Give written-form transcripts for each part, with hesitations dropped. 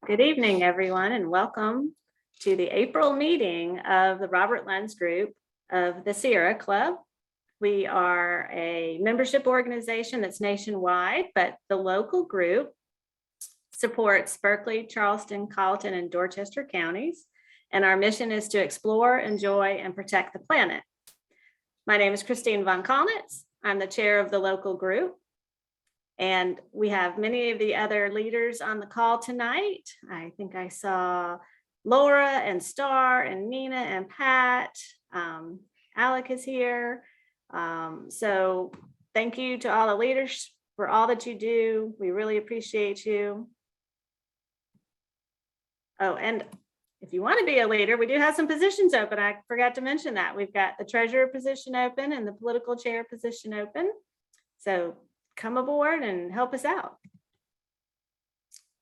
Good evening, everyone, and welcome to the April meeting of the Robert Lunz Group of the Sierra Club. We are a membership organization that's nationwide, but the local group supports Berkeley, Charleston, Colleton, and Dorchester counties, and our mission is to explore, enjoy, and protect the planet. My name is Christine Von Kaunitz. I'm the chair of the local group. And we have many of the other leaders on the call tonight. I think I saw Laura and Star and Nina and Pat. Alec is here. So thank you to all the leaders for all that you do. We really appreciate you. Oh, and if you want to be a leader, we do have some positions open. I forgot to mention that. We've got the treasurer position open and the political chair position open. So come aboard and help us out.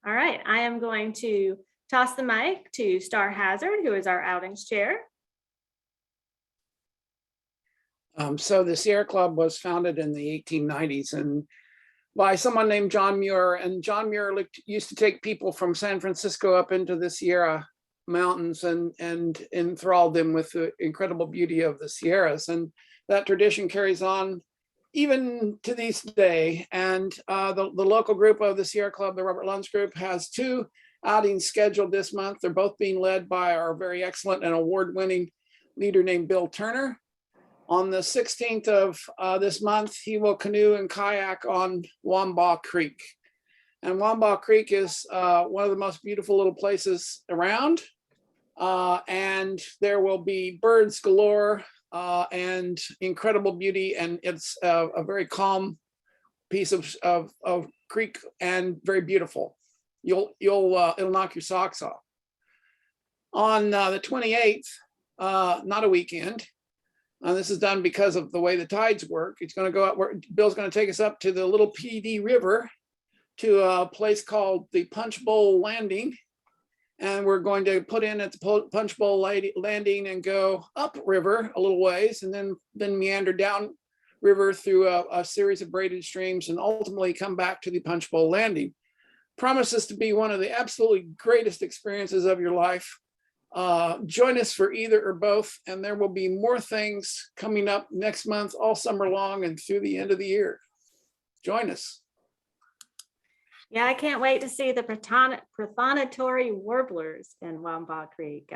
All right, I am going to toss the mic to Star Hazard, who is our outings chair. So the Sierra Club was founded in the 1890s and by someone named John Muir. And John Muir used to take people from San Francisco up into the Sierra Mountains and enthralled them with the incredible beauty of the Sierras. And that tradition carries on even to this day. And the local group of the Sierra Club, the Robert Lunz Group, has two outings scheduled this month. They're both being led by our very excellent and award-winning leader named Bill Turner. On the 16th of this month, he will canoe and kayak on Wambaugh Creek. And Wambaugh Creek is one of the most beautiful little places around. And there will be birds galore and incredible beauty. And it's a very calm piece of creek and very beautiful. It'll knock your socks off. On the 28th, not a weekend, this is done because of the way the tides work. It's going to go out where Bill's going to take us up to the Little PD River to a place called the Punch Bowl Landing. And we're going to put in at the Punch Bowl Landing and go up river a little ways and then meander down river through a series of braided streams and ultimately come back to the Punch Bowl Landing. Promises to be one of the absolutely greatest experiences of your life. Join us for either or both, and there will be more things coming up next month, all summer long and through the end of the year. Join us. Yeah, I can't wait to see the prothonotary warblers in Wambaugh Creek.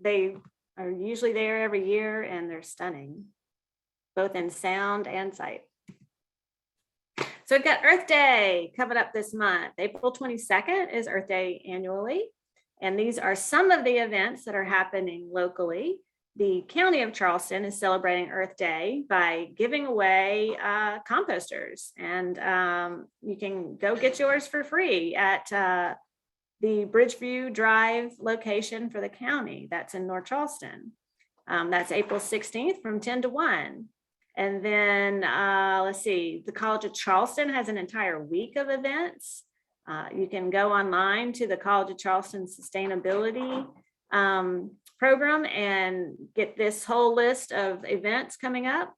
They are usually there every year and they're stunning, both in sound and sight. So we've got Earth Day coming up this month. April 22nd is Earth Day annually. And these are some of the events that are happening locally. The County of Charleston is celebrating Earth Day by giving away composters. And you can go get yours for free at the Bridgeview Drive location for the county. That's in North Charleston. That's April 16th from 10 to 1. And then let's see, the College of Charleston has an entire week of events. You can go online to the College of Charleston Sustainability program and get this whole list of events coming up.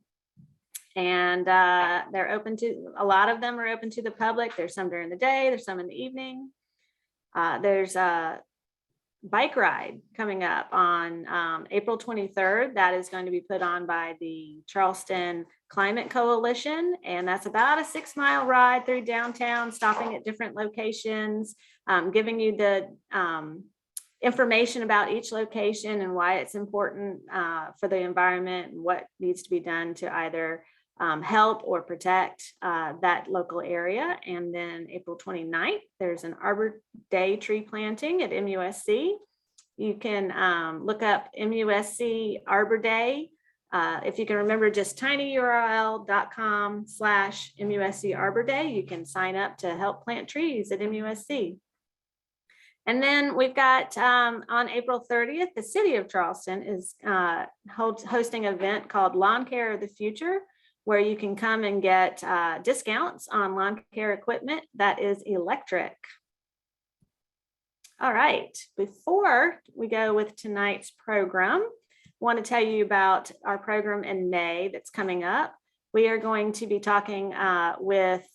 And they're open to, a lot of them are open to the public. There's some during the day, there's some in the evening. There's a bike ride coming up on April 23rd. That is going to be put on by the Charleston Climate Coalition, and that's about a 6-mile ride through downtown, stopping at different locations, giving you the information about each location and why it's important for the environment and what needs to be done to either help or protect that local area. And then April 29th, there's an Arbor Day tree planting at MUSC. You can look up MUSC Arbor Day. If you can remember just tinyurl.com/MUSC Arbor Day, you can sign up to help plant trees at MUSC. And then we've got on April 30th, the city of Charleston is hosting an event called Lawn Care of the Future, where you can come and get discounts on lawn care equipment that is electric. All right, before we go with tonight's program, I want to tell you about our program in May that's coming up. We are going to be talking with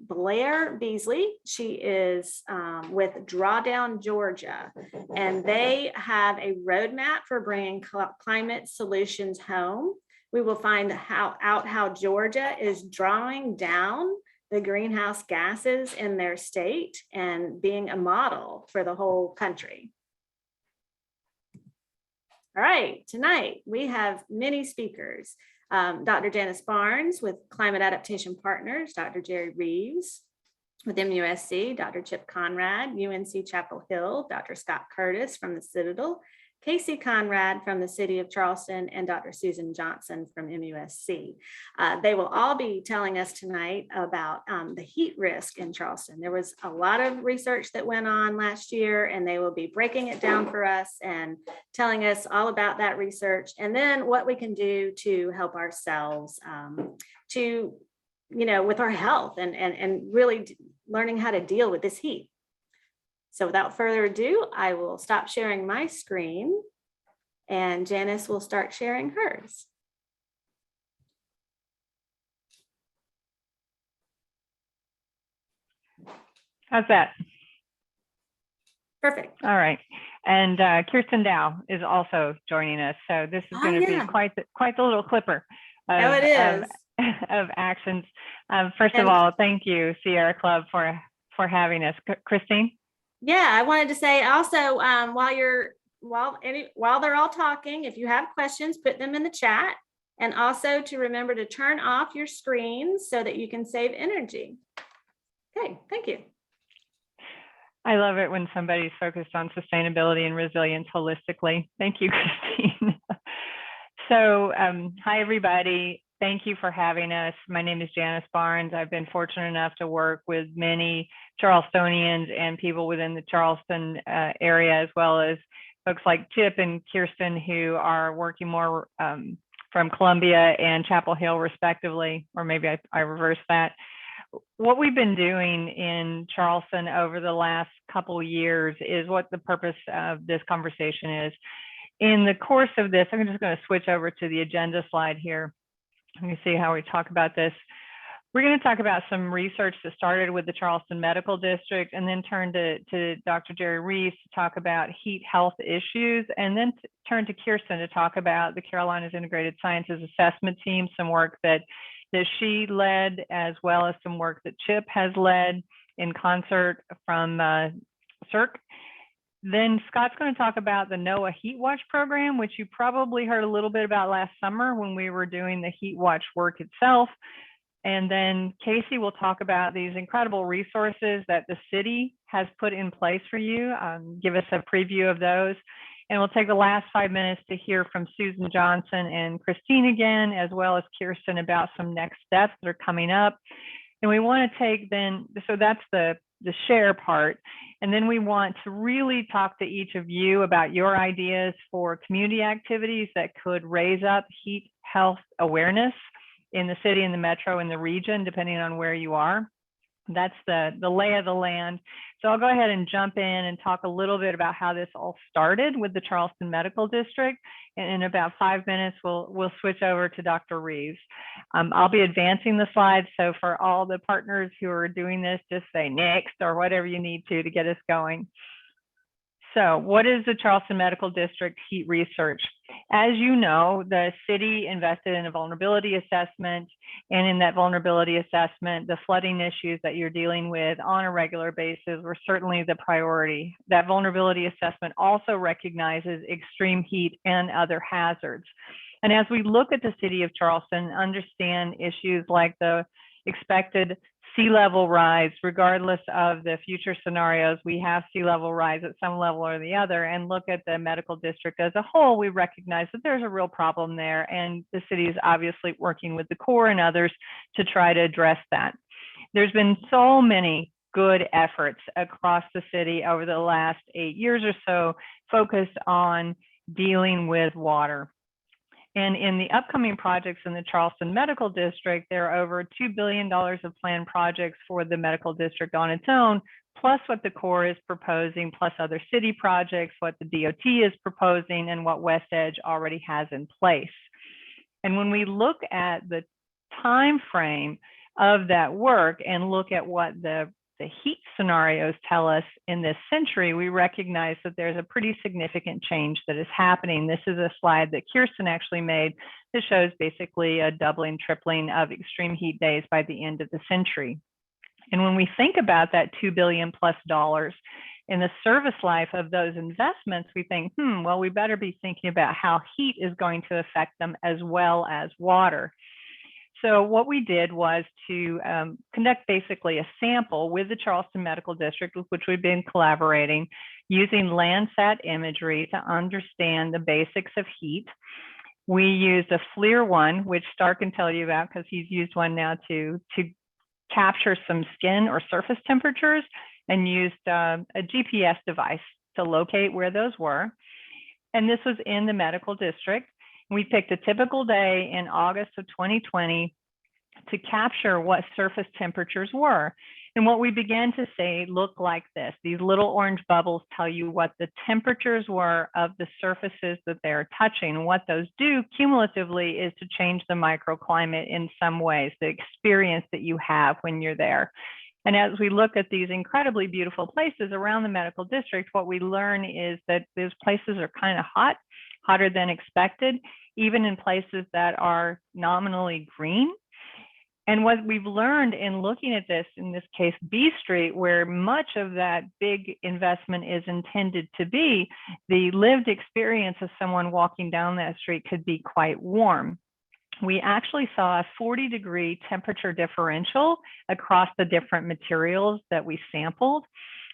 Blair Beasley. She is with Drawdown, Georgia, and they have a roadmap for bringing climate solutions home. We will find out how Georgia is drawing down the greenhouse gases in their state and being a model for the whole country. All right, tonight we have many speakers. Dr. Janice Barnes with Climate Adaptation Partners, Dr. Jerry Reeves with MUSC, Dr. Chip Conrad, UNC Chapel Hill, Dr. Scott Curtis from the Citadel, Casey Conrad from the City of Charleston, and Dr. Susan Johnson from MUSC. They will all be telling us tonight about the heat risk in Charleston. There was a lot of research that went on last year, and they will be breaking it down for us and telling us all about that research, and then what we can do to help ourselves with our health and really learning how to deal with this heat. So without further ado, I will stop sharing my screen and Janice will start sharing hers. How's that? Perfect. All right. And Kirsten Dow is also joining us. So this is going to be quite the little clipper of actions. First of all, thank you, Sierra Club, for having us. Christine? Yeah, I wanted to say also, while they're all talking, if you have questions, put them in the chat, and also to remember to turn off your screens so that you can save energy. Okay, thank you. I love it when somebody's focused on sustainability and resilience holistically. Thank you, Christine. So, hi, everybody. Thank you for having us. My name is Janice Barnes. I've been fortunate enough to work with many Charlestonians and people within the Charleston area, as well as folks like Chip and Kirsten, who are working more from Columbia and Chapel Hill, respectively, or maybe I reversed that. What we've been doing in Charleston over the last couple of years is what the purpose of this conversation is. In the course of this, I'm just going to switch over to the agenda slide here. Let me see how we talk about this. We're going to talk about some research that started with the Charleston Medical District and then turn to Dr. Jerry Reeves to talk about heat health issues, and then turn to Kirsten to talk about the Carolinas Integrated Sciences Assessment Team, some work that she led, as well as some work that Chip has led in concert from Cirque. Then Scott's going to talk about the NOAA Heatwatch program, which you probably heard a little bit about last summer when we were doing the Heatwatch work itself. And then Casey will talk about these incredible resources that the city has put in place for you, give us a preview of those. And we'll take the last 5 minutes to hear from Susan Johnson and Christine again, as well as Kirsten, about some next steps that are coming up. And we want to take then, so that's the share part. And then we want to really talk to each of you about your ideas for community activities that could raise up heat health awareness in the city, in the metro, in the region, depending on where you are. That's the lay of the land. So I'll go ahead and jump in and talk a little bit about how this all started with the Charleston Medical District. And in about 5 minutes, we'll switch over to Dr. Reeves. I'll be advancing the slides. So for all the partners who are doing this, just say next or whatever you need to get us going. So what is the Charleston Medical District heat research? As you know, the city invested in a vulnerability assessment, and in that vulnerability assessment, the flooding issues that you're dealing with on a regular basis were certainly the priority. That vulnerability assessment also recognizes extreme heat and other hazards. And as we look at the city of Charleston, understand issues like the expected sea level rise, regardless of the future scenarios, we have sea level rise at some level or the other, and look at the medical district as a whole, we recognize that there's a real problem there, and the city is obviously working with the Corps and others to try to address that. There's been so many good efforts across the city over the last 8 years or so focused on dealing with water. And in the upcoming projects in the Charleston Medical District, there are over $2 billion of planned projects for the medical district on its own, plus what the Corps is proposing, plus other city projects, what the DOT is proposing, and what West Edge already has in place. And when we look at the time frame of that work and look at what the heat scenarios tell us in this century, we recognize that there's a pretty significant change that is happening. This is a slide that Kirsten actually made that shows basically a doubling, tripling of extreme heat days by the end of the century. And when we think about that $2 billion+ in the service life of those investments, we think, well, we better be thinking about how heat is going to affect them as well as water. So what we did was to conduct basically a sample with the Charleston Medical District, with which we've been collaborating, using Landsat imagery to understand the basics of heat. We used a FLIR one, which Star can tell you about because he's used one now to capture some skin or surface temperatures, and used a GPS device to locate where those were. And this was in the medical district. We picked a typical day in August of 2020 to capture what surface temperatures were. And what we began to say looked like this. These little orange bubbles tell you what the temperatures were of the surfaces that they're touching. And what those do cumulatively is to change the microclimate in some ways, the experience that you have when you're there. And as we look at these incredibly beautiful places around the medical district, what we learn is that those places are kind of hot, hotter than expected, even in places that are nominally green. And what we've learned in looking at this, in this case, B Street, where much of that big investment is intended to be, the lived experience of someone walking down that street could be quite warm. We actually saw a 40-degree temperature differential across the different materials that we sampled.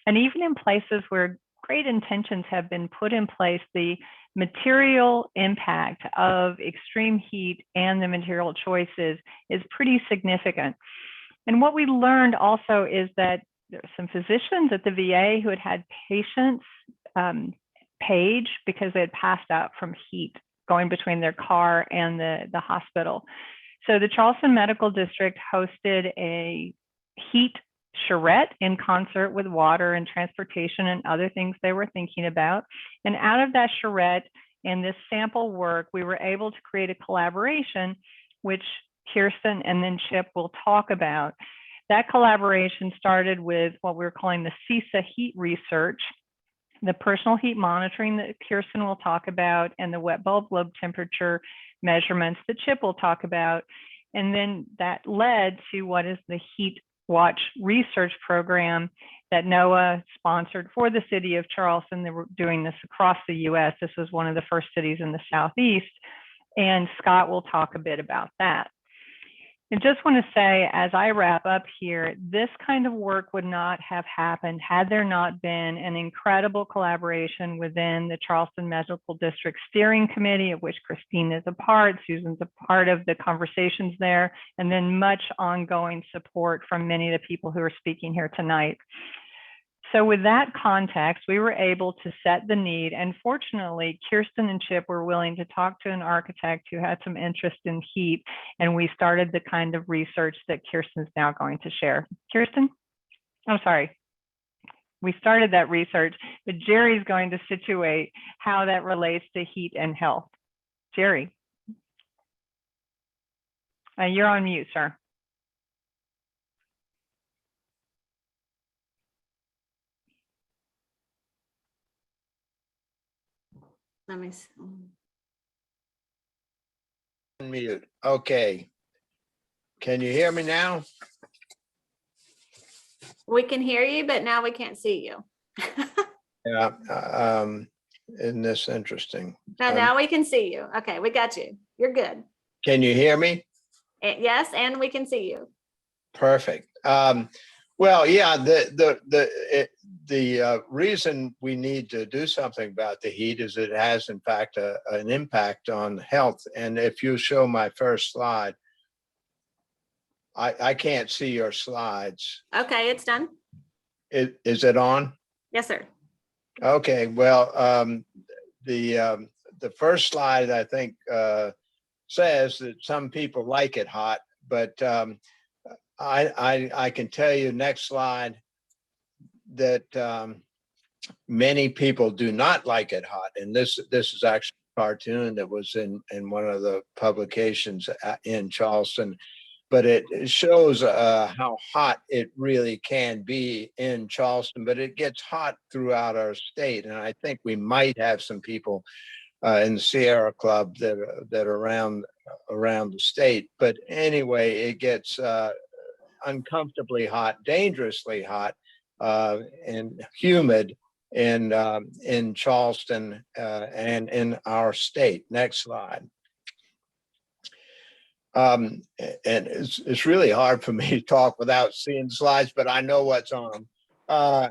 And even in places where great intentions have been put in place, the material impact of extreme heat and the material choices is pretty significant. And what we learned also is that there are some physicians at the VA who had patients page because they had passed out from heat going between their car and the hospital. So the Charleston Medical District hosted a heat charrette in concert with water and transportation and other things they were thinking about. And out of that charrette and this sample work, we were able to create a collaboration, which Kirsten and then Chip will talk about. That collaboration started with what we're calling the Sisa heat research, the personal heat monitoring that Kirsten will talk about, and the wet bulb globe temperature measurements that Chip will talk about. And then that led to what is the Heatwatch research program that NOAA sponsored for the city of Charleston. They were doing this across the US. This was one of the first cities in the Southeast. And Scott will talk a bit about that. I just want to say, as I wrap up here, this kind of work would not have happened had there not been an incredible collaboration within the Charleston Medical District Steering Committee, of which Christine is a part, Susan's a part of the conversations there, and then much ongoing support from many of the people who are speaking here tonight. So with that context, we were able to set the need, and fortunately, Kirsten and Chip were willing to talk to an architect who had some interest in heat, and we started the kind of research that Kirsten's now going to share. Kirsten? I'm sorry. We started that research, but Jerry's going to situate how that relates to heat and health. Jerry? You're on mute, sir. Let me see. Mute. Okay. Can you hear me now? We can hear you, but now we can't see you. Yeah. Isn't this interesting? No, now we can see you. Okay, we got you. You're good. Can you hear me? Yes, and we can see you. Perfect. Well, yeah, the reason we need to do something about the heat is it has, in fact, an impact on health. And if you show my first slide, I can't see your slides. Okay, it's done. Is it on? Yes, sir. Okay, well, the first slide, I think, says that some people like it hot, but I can tell you, next slide, that many people do not like it hot. And this is actually a cartoon that was in one of the publications in Charleston. but it shows how hot it really can be in Charleston, but it gets hot throughout our state. And I think we might have some people in the Sierra Club that are around the state. But anyway, it gets uncomfortably hot, dangerously hot, and humid in Charleston and in our state. Next slide. And it's really hard for me to talk without seeing slides, but I know what's on. I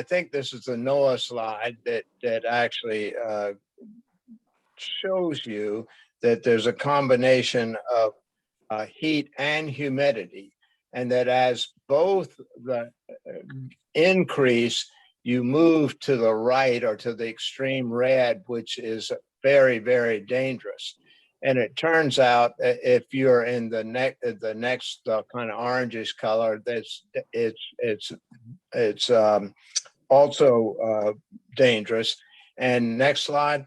think this is the NOAA slide that actually shows you that there's a combination of heat and humidity, and that as both the increase, you move to the right or to the extreme red, which is very, very dangerous. And it turns out if you're in the next kind of orangish color, it's also dangerous. And next slide.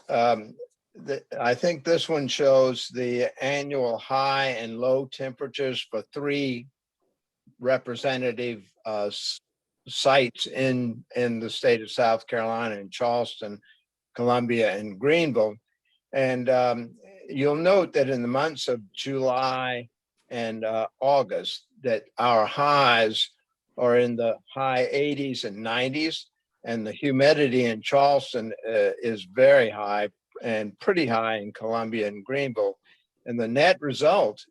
I think this one shows the annual high and low temperatures for 3 representative sites in the state of South Carolina, in Charleston, Columbia, and Greenville. And you'll note that in the months of July and August, that our highs are in the high 80s and 90s, and the humidity in Charleston is very high and pretty high in Columbia and Greenville. And the net result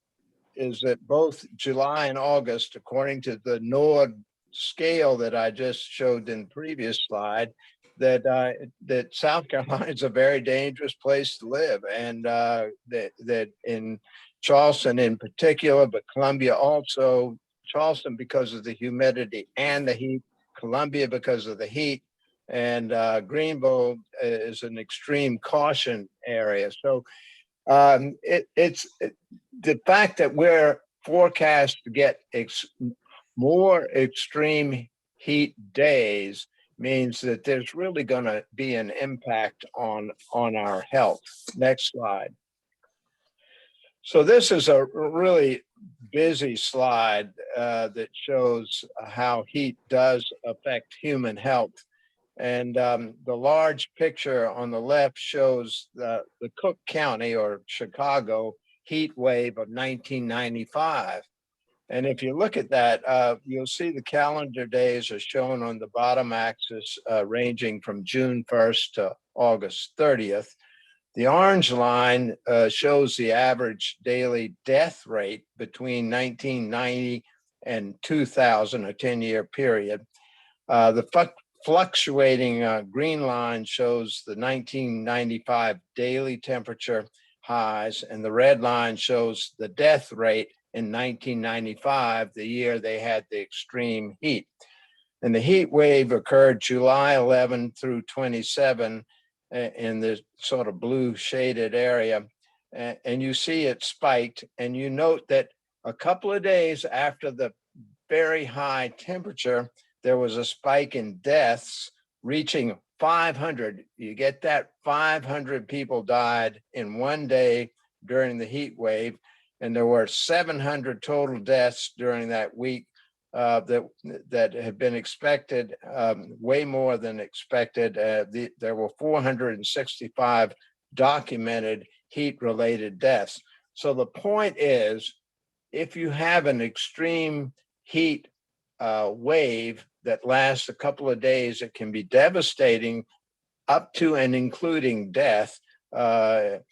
is that both July and August, according to the NOAA scale that I just showed in the previous slide, that South Carolina is a very dangerous place to live, and that in Charleston in particular, but Columbia also, Charleston because of the humidity and the heat, Columbia because of the heat, and Greenville is an extreme caution area. So it's the fact that we're forecast to get more extreme heat days means that there's really going to be an impact on our health. Next slide. So this is a really busy slide that shows how heat does affect human health. And the large picture on the left shows the Cook County or Chicago heat wave of 1995. And if you look at that, you'll see the calendar days are shown on the bottom axis, ranging from June 1st to August 30th. The orange line shows the average daily death rate between 1990 and 2000, a 10-year period. The fluctuating green line shows the 1995 daily temperature highs, and the red line shows the death rate in 1995, the year they had the extreme heat. And the heat wave occurred July 11 through 27 in the sort of blue shaded area. And you see it spiked, and you note that a couple of days after the very high temperature, there was a spike in deaths reaching 500. You get that? 500 people died in one day during the heat wave. And there were 700 total deaths during that week that had been expected, way more than expected. There were 465 documented heat-related deaths. So the point is, if you have an extreme heat wave that lasts a couple of days, it can be devastating up to and including death in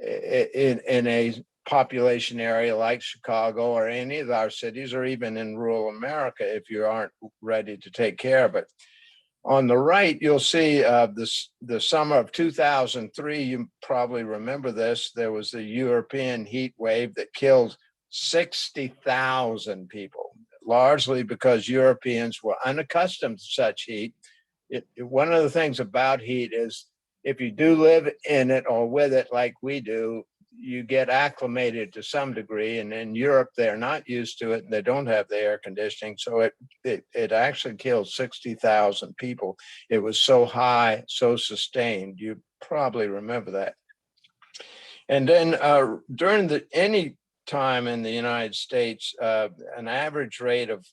a population area like Chicago or any of our cities, or even in rural America if you aren't ready to take care of it. On the right, you'll see the summer of 2003. You probably remember this. There was the European heat wave that killed 60,000 people, largely because Europeans were unaccustomed to such heat. One of the things about heat is if you do live in it or with it like we do, you get acclimated to some degree. And in Europe, they're not used to it, and they don't have the air conditioning. So it actually killed 60,000 people. It was so high, so sustained. You probably remember that. And then during any time in the United States, an average rate of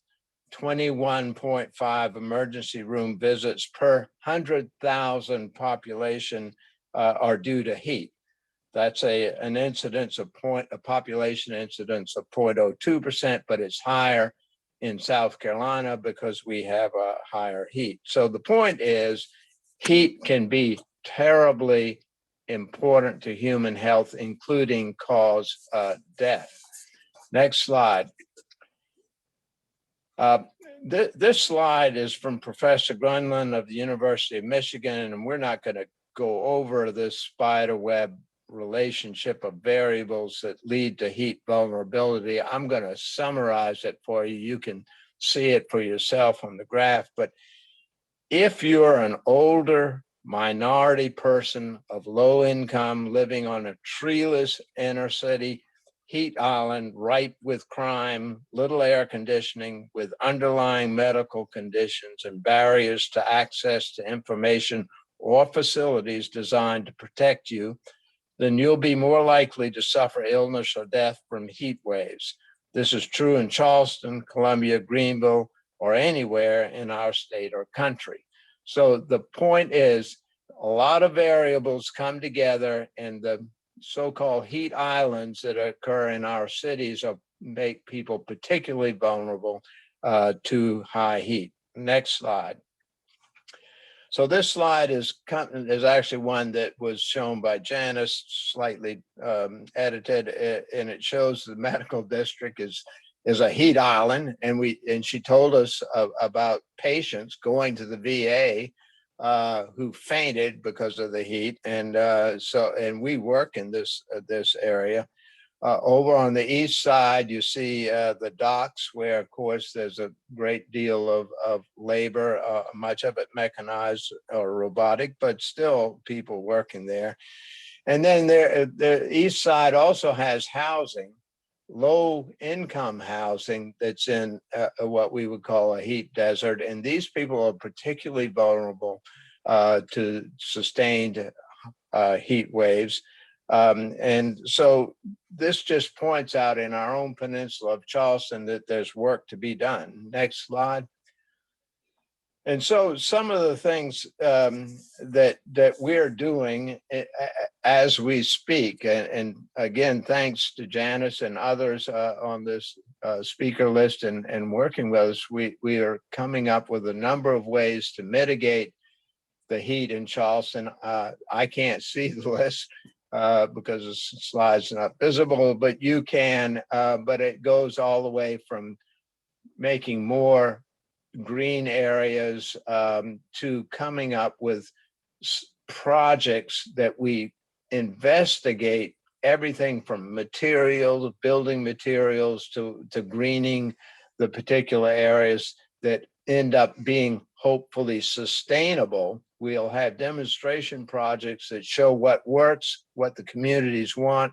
21.5 emergency room visits per 100,000 population are due to heat. That's an incidence of a population incidence of 0.02%, but it's higher in South Carolina because we have a higher heat. So the point is, heat can be terribly important to human health, including cause death. Next slide. This slide is from Professor Grunland of the University of Michigan, and we're not going to go over this spider web relationship of variables that lead to heat vulnerability. I'm going to summarize it for you. You can see it for yourself on the graph. But if you're an older minority person of low income living on a treeless inner city heat island, ripe with crime, little air conditioning, with underlying medical conditions and barriers to access to information or facilities designed to protect you, then you'll be more likely to suffer illness or death from heat waves. This is true in Charleston, Columbia, Greenville, or anywhere in our state or country. So the point is, a lot of variables come together, and the so-called heat islands that occur in our cities make people particularly vulnerable to high heat. Next slide. So this slide is actually one that was shown by Janice, slightly edited, and it shows the medical district is a heat island, and she told us about patients going to the VA who fainted because of the heat, and we work in this area. Over on the east side, you see the docks, where, of course, there's a great deal of labor, much of it mechanized or robotic, but still people working there. And then the east side also has housing, low income housing that's in what we would call a heat desert. And these people are particularly vulnerable to sustained heat waves. And so this just points out in our own peninsula of Charleston that there's work to be done. Next slide. And so some of the things that we're doing as we speak, and again, thanks to Janice and others on this speaker list and working with us, we are coming up with a number of ways to mitigate the heat in Charleston. I can't see the list because the slide's not visible, but you can, but it goes all the way from making more green areas to coming up with projects that we investigate everything from materials, building materials, to greening the particular areas that end up being hopefully sustainable. We'll have demonstration projects that show what works, what the communities want,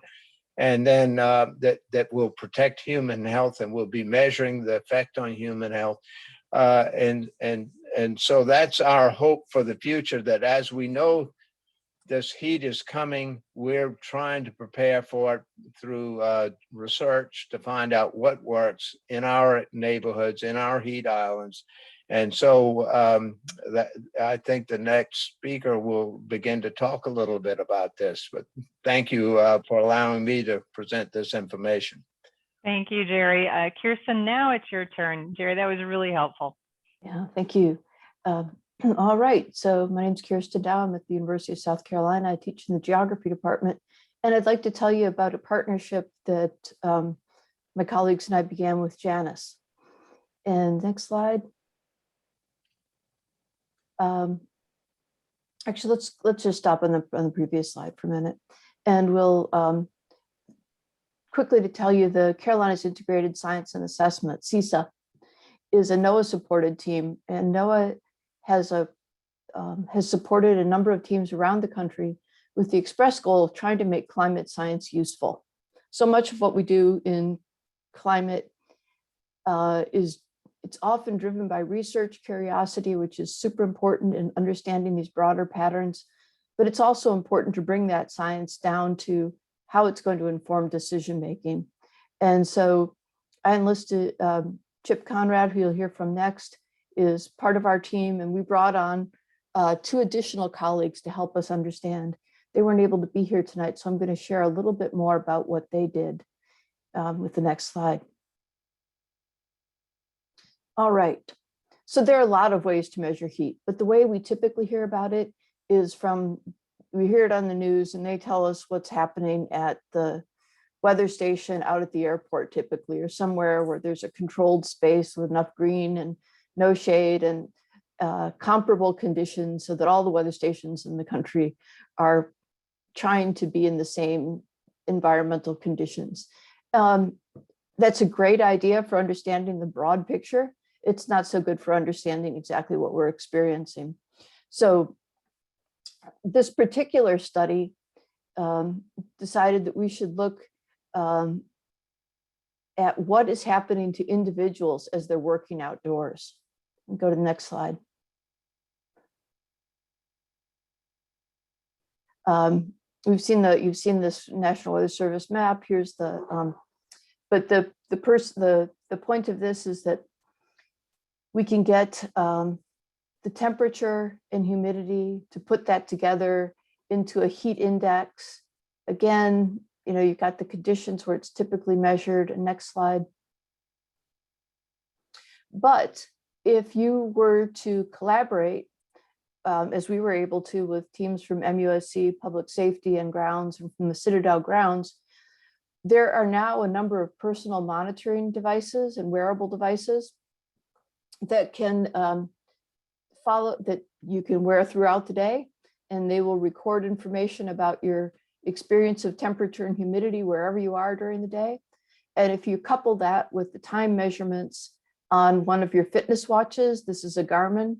and then that will protect human health, and we'll be measuring the effect on human health. And so that's our hope for the future, that as we know this heat is coming, we're trying to prepare for it through research to find out what works in our neighborhoods, in our heat islands. And so I think the next speaker will begin to talk a little bit about this, but thank you for allowing me to present this information. Thank you, Jerry. Kirsten, now it's your turn. Jerry, that was really helpful. Yeah, thank you. All right, so my name is Kirsten Dow. I'm at the University of South Carolina. I teach in the geography department, and I'd like to tell you about a partnership that my colleagues and I began with Janice. And next slide. Actually, let's just stop on the previous slide for a minute, and we'll quickly to tell you the Carolinas Integrated Science and Assessment, Sisa, is a NOAA-supported team, and NOAA has supported a number of teams around the country with the express goal of trying to make climate science useful. So much of what we do in climate it's often driven by research curiosity, which is super important in understanding these broader patterns, but it's also important to bring that science down to how it's going to inform decision-making. And so I enlisted Chip Conrad, who you'll hear from next, is part of our team, and we brought on 2 additional colleagues to help us understand. They weren't able to be here tonight, so I'm going to share a little bit more about what they did with the next slide. All right, so there are a lot of ways to measure heat, but the way we typically hear about it is we hear it on the news and they tell us what's happening at the weather station out at the airport typically, or somewhere where there's a controlled space with enough green and no shade and comparable conditions, so that all the weather stations in the country are trying to be in the same environmental conditions. That's a great idea for understanding the broad picture. It's not so good for understanding exactly what we're experiencing. So this particular study decided that we should look at what is happening to individuals as they're working outdoors. Go to the next slide. You've seen this National Weather Service map. Here's the but the point of this is that we can get the temperature and humidity to put that together into a heat index. Again, you've got the conditions where it's typically measured. Next slide. But if you were to collaborate, as we were able to with teams from MUSC, Public Safety and Grounds, and from the Citadel Grounds, there are now a number of personal monitoring devices and wearable devices that can that you can wear throughout the day, and they will record information about your experience of temperature and humidity wherever you are during the day. And if you couple that with the time measurements on one of your fitness watches, this is a Garmin,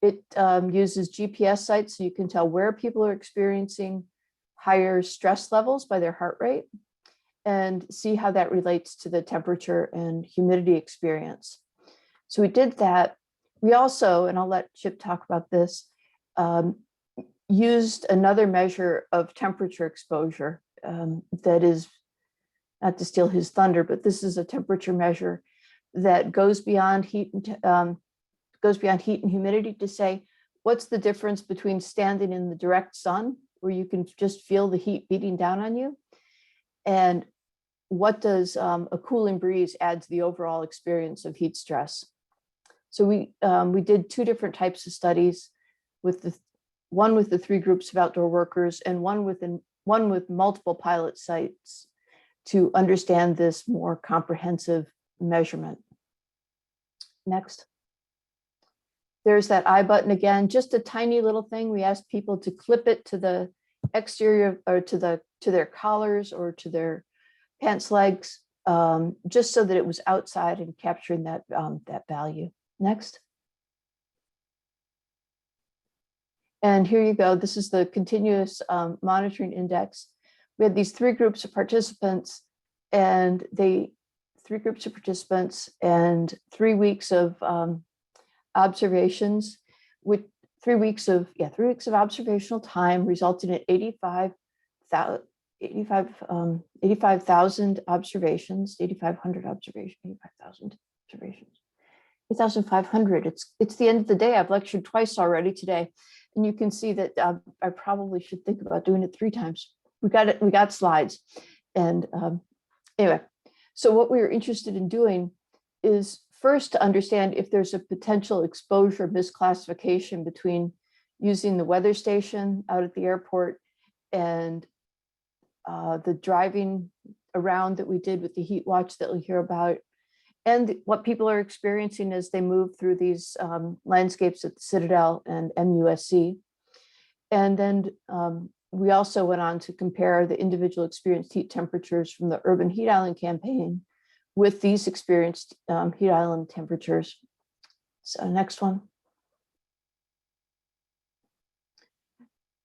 it uses GPS sites so you can tell where people are experiencing higher stress levels by their heart rate, and see how that relates to the temperature and humidity experience. So we did that. We also, and I'll let Chip talk about this, used another measure of temperature exposure that is, not to steal his thunder, but this is a temperature measure that goes beyond heat and humidity to say, what's the difference between standing in the direct sun, where you can just feel the heat beating down on you, and what does a cooling breeze add to the overall experience of heat stress? So we did 2 different types of studies, one with the 3 groups of outdoor workers and one with multiple pilot sites, to understand this more comprehensive measurement. Next. There's that I button again, just a tiny little thing. We asked people to clip it to the exterior, or to their collars or to their pants legs, just so that it was outside and capturing that value. Next. And here you go. This is the continuous monitoring index. We had these 3 groups of participants, and 3 weeks of observations, with 3 weeks of observational time, resulting in 85,000 observations, 8,500 observations, 85,000 observations, 8,500. It's the end of the day. I've lectured twice already today, and you can see that I probably should think about doing it 3 times. We got slides, and anyway. So what we were interested in doing is first to understand if there's a potential exposure misclassification between using the weather station out at the airport and the driving around that we did with the Heatwatch that we'll hear about, and what people are experiencing as they move through these landscapes at the Citadel and MUSC. And then we also went on to compare the individual experienced heat temperatures from the Urban Heat Island campaign with these experienced heat island temperatures. So next one.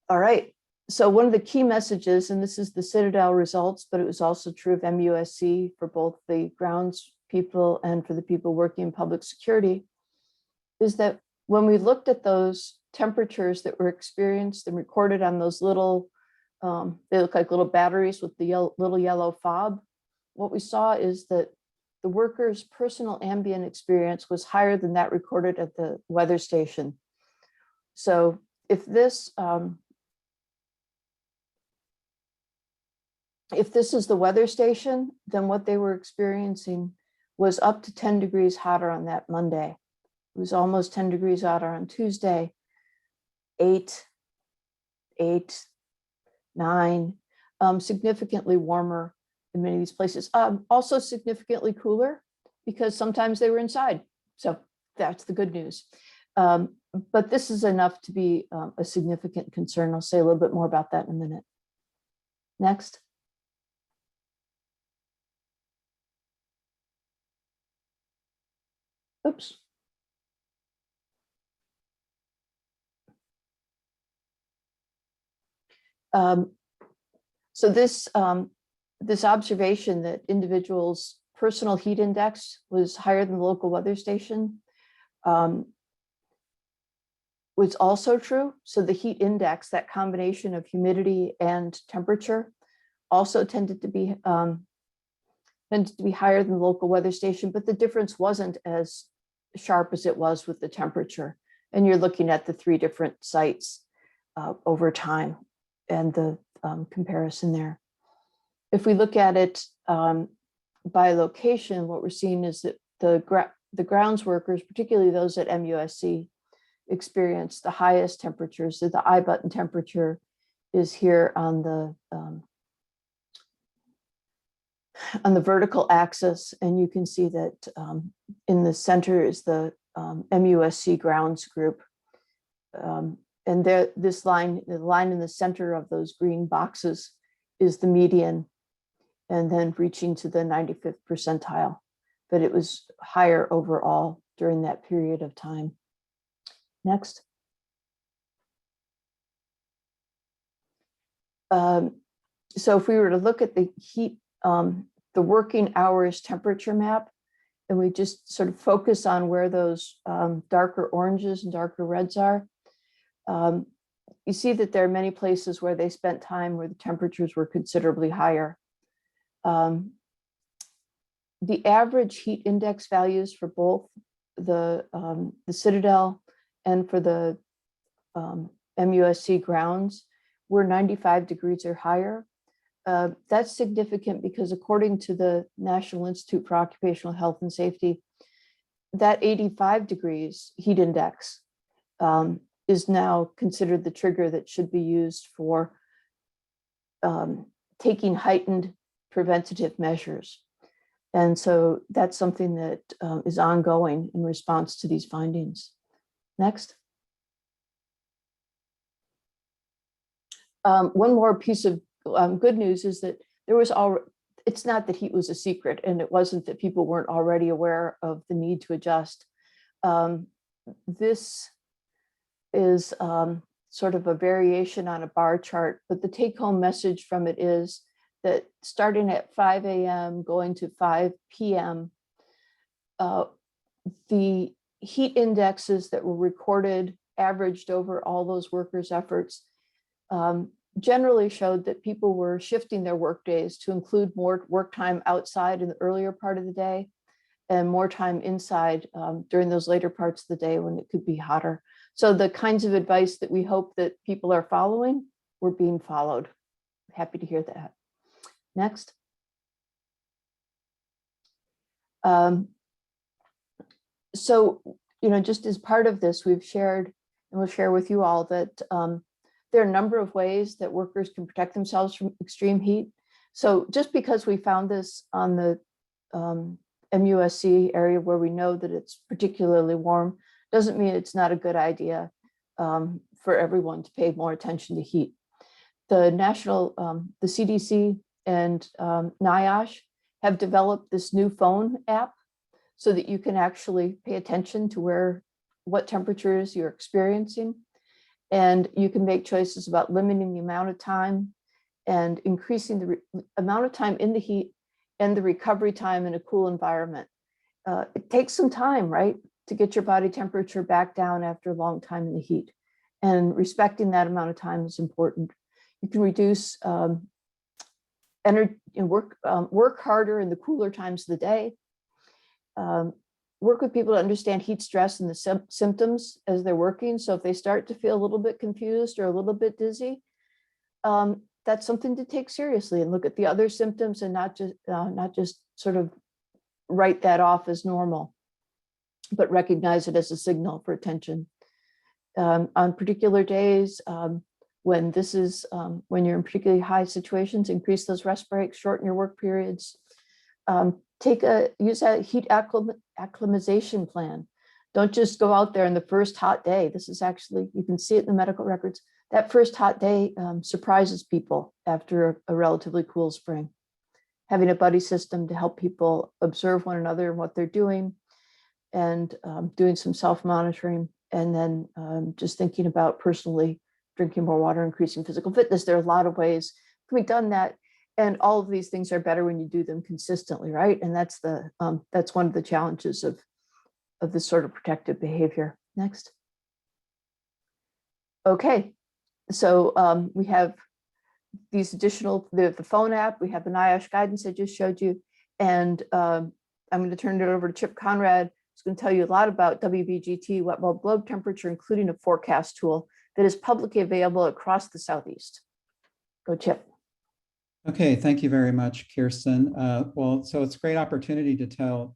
All right. So one of the key messages, and this is the Citadel results, but it was also true of MUSC for both the grounds people and for the people working in public security, is that when we looked at those temperatures that were experienced and recorded on those little They look like little batteries with the little yellow fob. What we saw is that the workers' personal ambient experience was higher than that recorded at the weather station. So if this is the weather station, then what they were experiencing was up to 10 degrees hotter on that Monday. It was almost 10 degrees hotter on Tuesday, 8, 9, significantly warmer in many of these places. Also significantly cooler because sometimes they were inside. So that's the good news. But this is enough to be a significant concern. I'll say a little bit more about that in a minute. Next. Oops. So this observation that individuals' personal heat index was higher than the local weather station was also true. So the heat index, that combination of humidity and temperature, also tended to be higher than the local weather station, but the difference wasn't as sharp as it was with the temperature. And you're looking at the 3 different sites over time and the comparison there. If we look at it by location, what we're seeing is that the grounds workers, particularly those at MUSC, experience the highest temperatures. So the I button temperature is here on the vertical axis, and you can see that in the center is the MUSC grounds group. And there, this line, the line in the center of those green boxes is the median, and then reaching to the 95th percentile. But it was higher overall during that period of time. Next. So if we were to look at the heat, the working hours temperature map, and we just sort of focus on where those darker oranges and darker reds are, you see that there are many places where they spent time where the temperatures were considerably higher. The average heat index values for both the Citadel and for the MUSC grounds were 95 degrees or higher. That's significant because according to the National Institute for Occupational Health and Safety, that 85 degrees heat index is now considered the trigger that should be used for taking heightened preventative measures. And so that's something that is ongoing in response to these findings. Next. One more piece of good news is that there was it's not that heat was a secret, and it wasn't that people weren't already aware of the need to adjust. This is sort of a variation on a bar chart, but the take-home message from it is that starting at 5 a.m. going to 5 p.m., the heat indexes that were recorded, averaged over all those workers' efforts, generally showed that people were shifting their work days to include more work time outside in the earlier part of the day and more time inside during those later parts of the day when it could be hotter. So the kinds of advice that we hope that people are following were being followed. Happy to hear that. Next. So, just as part of this, we've shared, and we'll share with you all that there are a number of ways that workers can protect themselves from extreme heat. So just because we found this on the MUSC area where we know that it's particularly warm, doesn't mean it's not a good idea for everyone to pay more attention to heat. The the CDC and NIOSH have developed this new phone app so that you can actually pay attention to what temperatures you're experiencing. And you can make choices about limiting the amount of time and increasing the amount of time in the heat and the recovery time in a cool environment. It takes some time, right, to get your body temperature back down after a long time in the heat. And respecting that amount of time is important. You can reduce energy and work harder in the cooler times of the day. Work with people to understand heat stress and the symptoms as they're working. So if they start to feel a little bit confused or a little bit dizzy, that's something to take seriously and look at the other symptoms and not just sort of write that off as normal, but recognize it as a signal for attention. On particular days, when you're in particularly high situations, increase those rest breaks, shorten your work periods. Use a heat acclimatization plan. Don't just go out there in the first hot day. This is actually, you can see it in the medical records. That first hot day surprises people after a relatively cool spring. Having a buddy system to help people observe one another and what they're doing, and doing some self-monitoring, and then just thinking about personally drinking more water, increasing physical fitness. There are a lot of ways we've done that. And all of these things are better when you do them consistently, right? And that's one of the challenges of this sort of protective behavior. Next. Okay, so we have these additional, the phone app, we have the NIOSH guidance I just showed you, and I'm going to turn it over to Chip Conrad, who's going to tell you a lot about WBGT, wet bulb globe temperature, including a forecast tool that is publicly available across the Southeast. Go, Chip. Okay, thank you very much, Kirsten. So it's a great opportunity to talk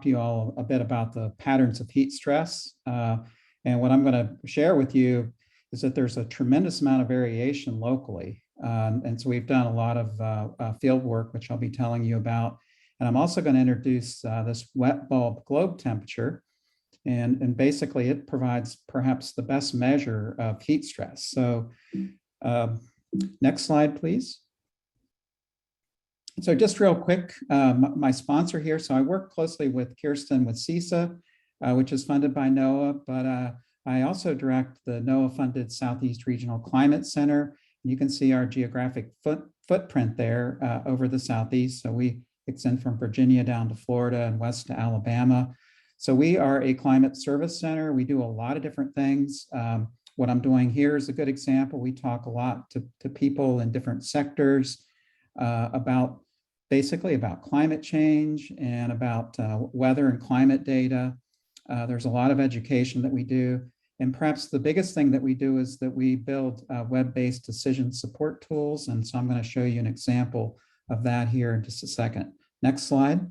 to you all a bit about the patterns of heat stress. And what I'm going to share with you is that there's a tremendous amount of variation locally. And so we've done a lot of field work, which I'll be telling you about. And I'm also going to introduce this wet bulb globe temperature. And basically it provides perhaps the best measure of heat stress. So next slide, please. So just real quick, my sponsor here. So I work closely with Kirsten with Sisa, which is funded by NOAA, but I also direct the NOAA-funded Southeast Regional Climate Center. You can see our geographic footprint there over the Southeast. So we extend from Virginia down to Florida and west to Alabama. So we are a climate service center. We do a lot of different things. What I'm doing here is a good example. We talk a lot to people in different sectors basically about climate change and about weather and climate data. There's a lot of education that we do. And perhaps the biggest thing that we do is that we build web-based decision support tools. And so I'm going to show you an example of that here in just a second. Next slide.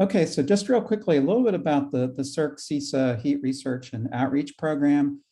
Okay, so just real quickly, a little bit about the Cirque Sisa Heat Research and Outreach Program.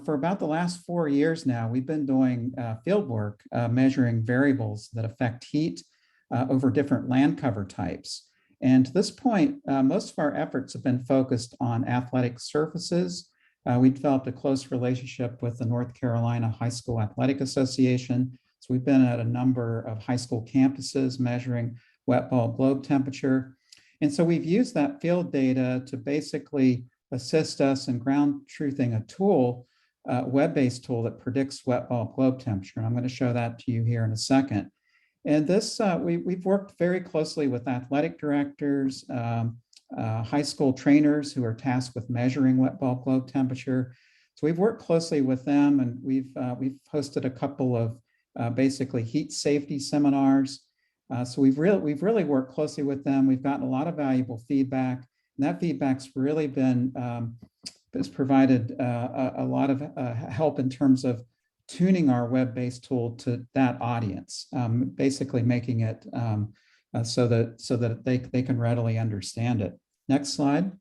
For about the last 4 years now, we've been doing field work measuring variables that affect heat over different land cover types. And to this point, most of our efforts have been focused on athletic surfaces. We developed a close relationship with the North Carolina High School Athletic Association. So we've been at a number of high school campuses measuring wet bulb globe temperature. And so we've used that field data to basically assist us in ground truthing a tool, web-based tool that predicts wet bulb globe temperature. And I'm going to show that to you here in a second. And this, we've worked very closely with athletic directors, high school trainers who are tasked with measuring wet bulb globe temperature. So we've worked closely with them, and we've hosted a couple of basically heat safety seminars. So we've really worked closely with them. We've gotten a lot of valuable feedback, and that feedback's really been has provided a lot of help in terms of tuning our web-based tool to that audience, basically making it so that they can readily understand it. Next slide.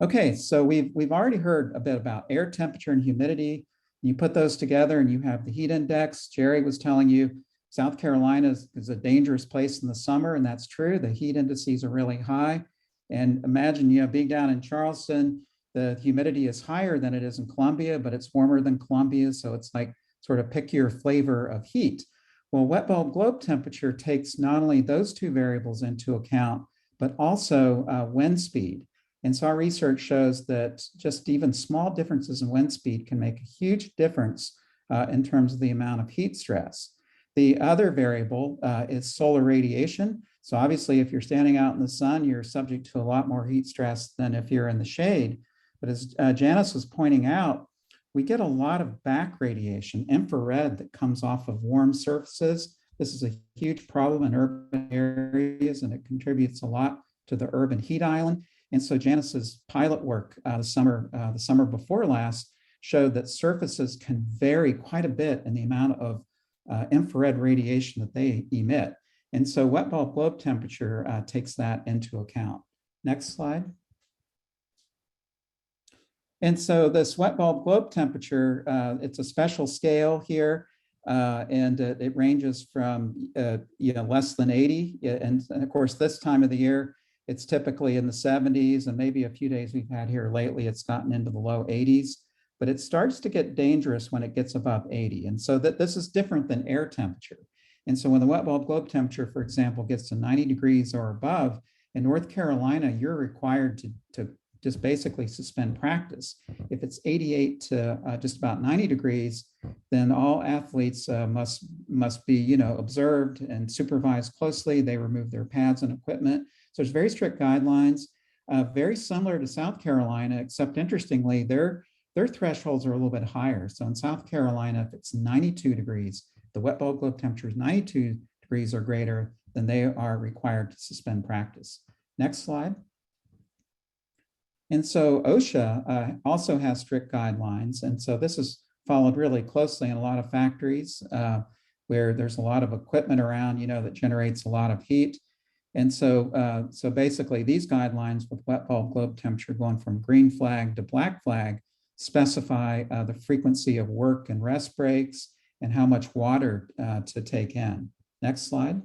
Okay, so we've already heard a bit about air temperature and humidity. You put those together and you have the heat index. Jerry was telling you South Carolina is a dangerous place in the summer, and that's true. The heat indices are really high. And imagine, being down in Charleston, the humidity is higher than it is in Columbia, but it's warmer than Columbia. So it's like sort of pick your flavor of heat. Well, wet bulb globe temperature takes not only those two variables into account, but also wind speed. And so our research shows that just even small differences in wind speed can make a huge difference in terms of the amount of heat stress. The other variable is solar radiation. So obviously, if you're standing out in the sun, you're subject to a lot more heat stress than if you're in the shade. But as Janice was pointing out, we get a lot of back radiation, infrared, that comes off of warm surfaces. This is a huge problem in urban areas, and it contributes a lot to the urban heat island. And so Janice's pilot work the summer before last showed that surfaces can vary quite a bit in the amount of infrared radiation that they emit. And so wet bulb globe temperature takes that into account. Next slide. And so this wet bulb globe temperature, it's a special scale here, and it ranges from less than 80. And of course, this time of the year, it's typically in the 70s, and maybe a few days we've had here lately, it's gotten into the low 80s. But it starts to get dangerous when it gets above 80. And so this is different than air temperature. And so when the wet bulb globe temperature, for example, gets to 90 degrees or above, in North Carolina, you're required to just basically suspend practice. If it's 88 to just about 90 degrees, then all athletes must be observed and supervised closely. They remove their pads and equipment. So there's very strict guidelines, very similar to South Carolina, except interestingly, their thresholds are a little bit higher. So in South Carolina, if it's 92 degrees, the wet bulb globe temperature is 92 degrees or greater, then they are required to suspend practice. Next slide. And so OSHA also has strict guidelines. And so this is followed really closely in a lot of factories where there's a lot of equipment around, that generates a lot of heat. And so, so basically these guidelines with wet bulb globe temperature going from green flag to black flag specify the frequency of work and rest breaks and how much water to take in. Next slide.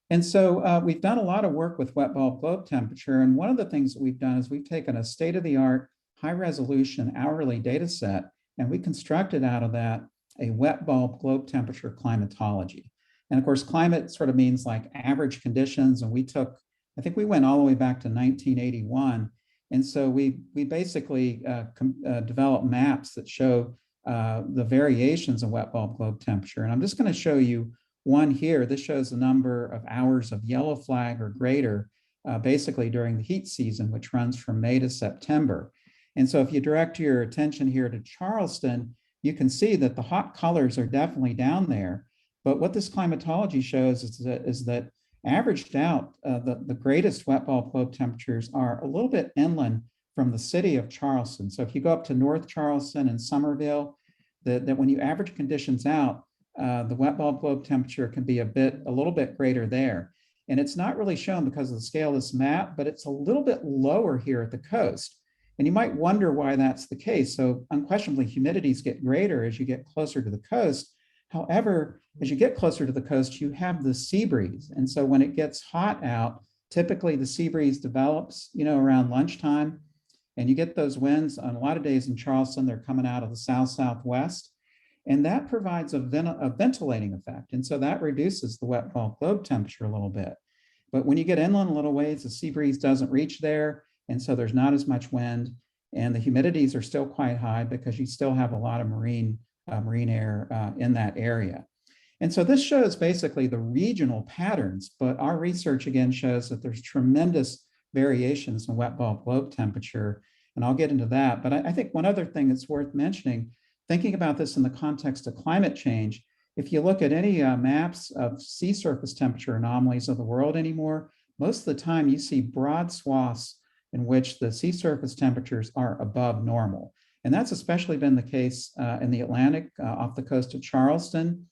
And so we've done a lot of work with wet bulb globe temperature. And one of the things that we've done is we've taken a state-of-the-art, high-resolution hourly data set, and we constructed out of that a wet bulb globe temperature climatology. And of course, climate sort of means like average conditions. And I think we went all the way back to 1981. And so we basically developed maps that show the variations in wet bulb globe temperature. And I'm just going to show you one here. This shows the number of hours of yellow flag or greater, basically during the heat season, which runs from May to September. And so if you direct your attention here to Charleston, you can see that the hot colors are definitely down there. But what this climatology shows is that averaged out, the greatest wet bulb globe temperatures are a little bit inland from the city of Charleston. So if you go up to North Charleston and Somerville, that when you average conditions out, the wet bulb globe temperature can be a little bit greater there. And it's not really shown because of the scale of this map, but it's a little bit lower here at the coast. And you might wonder why that's the case. So unquestionably, humidities get greater as you get closer to the coast. However, as you get closer to the coast, you have the sea breeze. And so when it gets hot out, typically the sea breeze develops, around lunchtime, and you get those winds on a lot of days in Charleston, they're coming out of the south-southwest. And that provides a ventilating effect. And so that reduces the wet bulb globe temperature a little bit. But when you get inland a little ways, the sea breeze doesn't reach there. And so there's not as much wind. And the humidities are still quite high because you still have a lot of marine air in that area. And so this shows basically the regional patterns. But our research again shows that there's tremendous variations in wet bulb globe temperature. And I'll get into that. But I think one other thing that's worth mentioning, thinking about this in the context of climate change, if you look at any maps of sea surface temperature anomalies of the world anymore, most of the time you see broad swaths in which the sea surface temperatures are above normal. And that's especially been the case in the Atlantic off the coast of Charleston.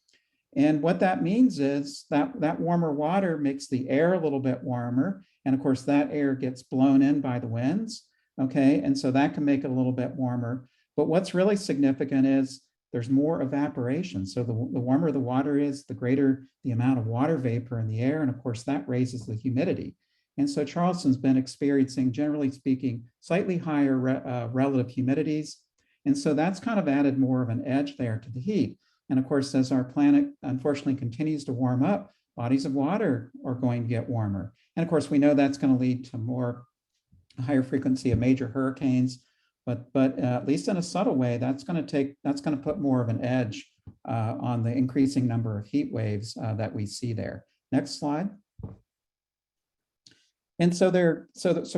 And what that means is that warmer water makes the air a little bit warmer. And of course, that air gets blown in by the winds. Okay, and so that can make it a little bit warmer. But what's really significant is there's more evaporation. So the warmer the water is, the greater the amount of water vapor in the air. And of course, that raises the humidity. And so Charleston's been experiencing, generally speaking, slightly higher relative humidities. And so that's kind of added more of an edge there to the heat. And of course, as our planet unfortunately continues to warm up, bodies of water are going to get warmer. And of course, we know that's going to lead to higher frequency of major hurricanes. But at least in a subtle way, that's going to put more of an edge on the increasing number of heat waves that we see there. Next slide. And so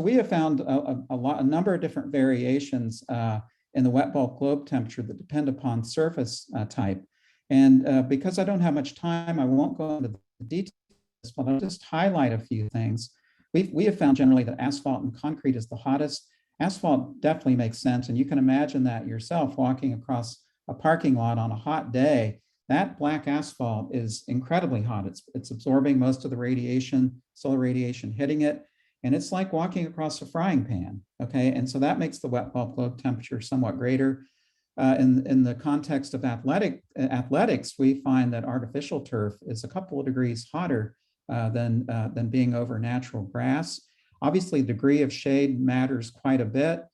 we have found a number of different variations in the wet bulb globe temperature that depend upon surface type. And because I don't have much time, I won't go into the details, but I'll just highlight a few things. We have found generally that asphalt and concrete is the hottest. Asphalt definitely makes sense. And you can imagine that yourself walking across a parking lot on a hot day. That black asphalt is incredibly hot. It's absorbing most of the radiation, solar radiation hitting it. And it's like walking across a frying pan, okay? And so that makes the wet bulb globe temperature somewhat greater. In the context of athletics, we find that artificial turf is a couple of degrees hotter than being over natural grass. Obviously, degree of shade matters quite a bit.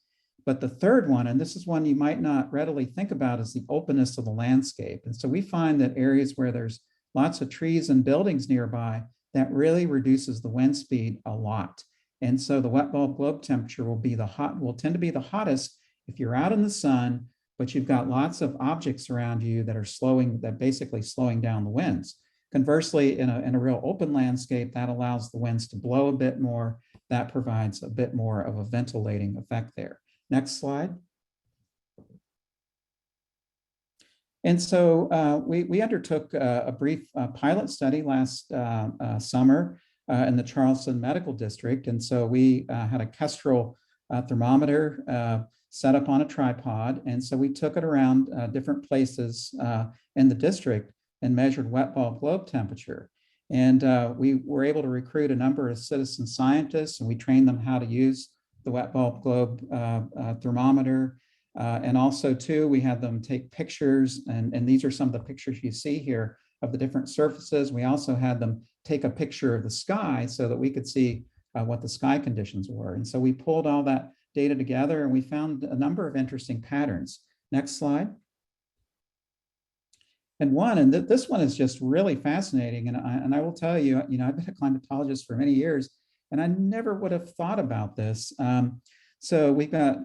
But the third one, and this is one you might not readily think about, is the openness of the landscape. And so we find that areas where there's lots of trees and buildings nearby, that really reduces the wind speed a lot. And so the wet bulb globe temperature will tend to be the hottest if you're out in the sun, but you've got lots of objects around you that basically slowing down the winds. Conversely, in a real open landscape, that allows the winds to blow a bit more. That provides a bit more of a ventilating effect there. Next slide. And so we undertook a brief pilot study last summer in the Charleston Medical District. And so we had a Kestrel thermometer set up on a tripod. And so we took it around different places in the district and measured wet bulb globe temperature. And we were able to recruit a number of citizen scientists, and we trained them how to use the wet bulb globe thermometer. And also too, we had them take pictures, and these are some of the pictures you see here of the different surfaces. We also had them take a picture of the sky so that we could see what the sky conditions were. And so we pulled all that data together and we found a number of interesting patterns. Next slide. And this one is just really fascinating. And I will tell you, I've been a climatologist for many years, and I never would have thought about this. So we've got,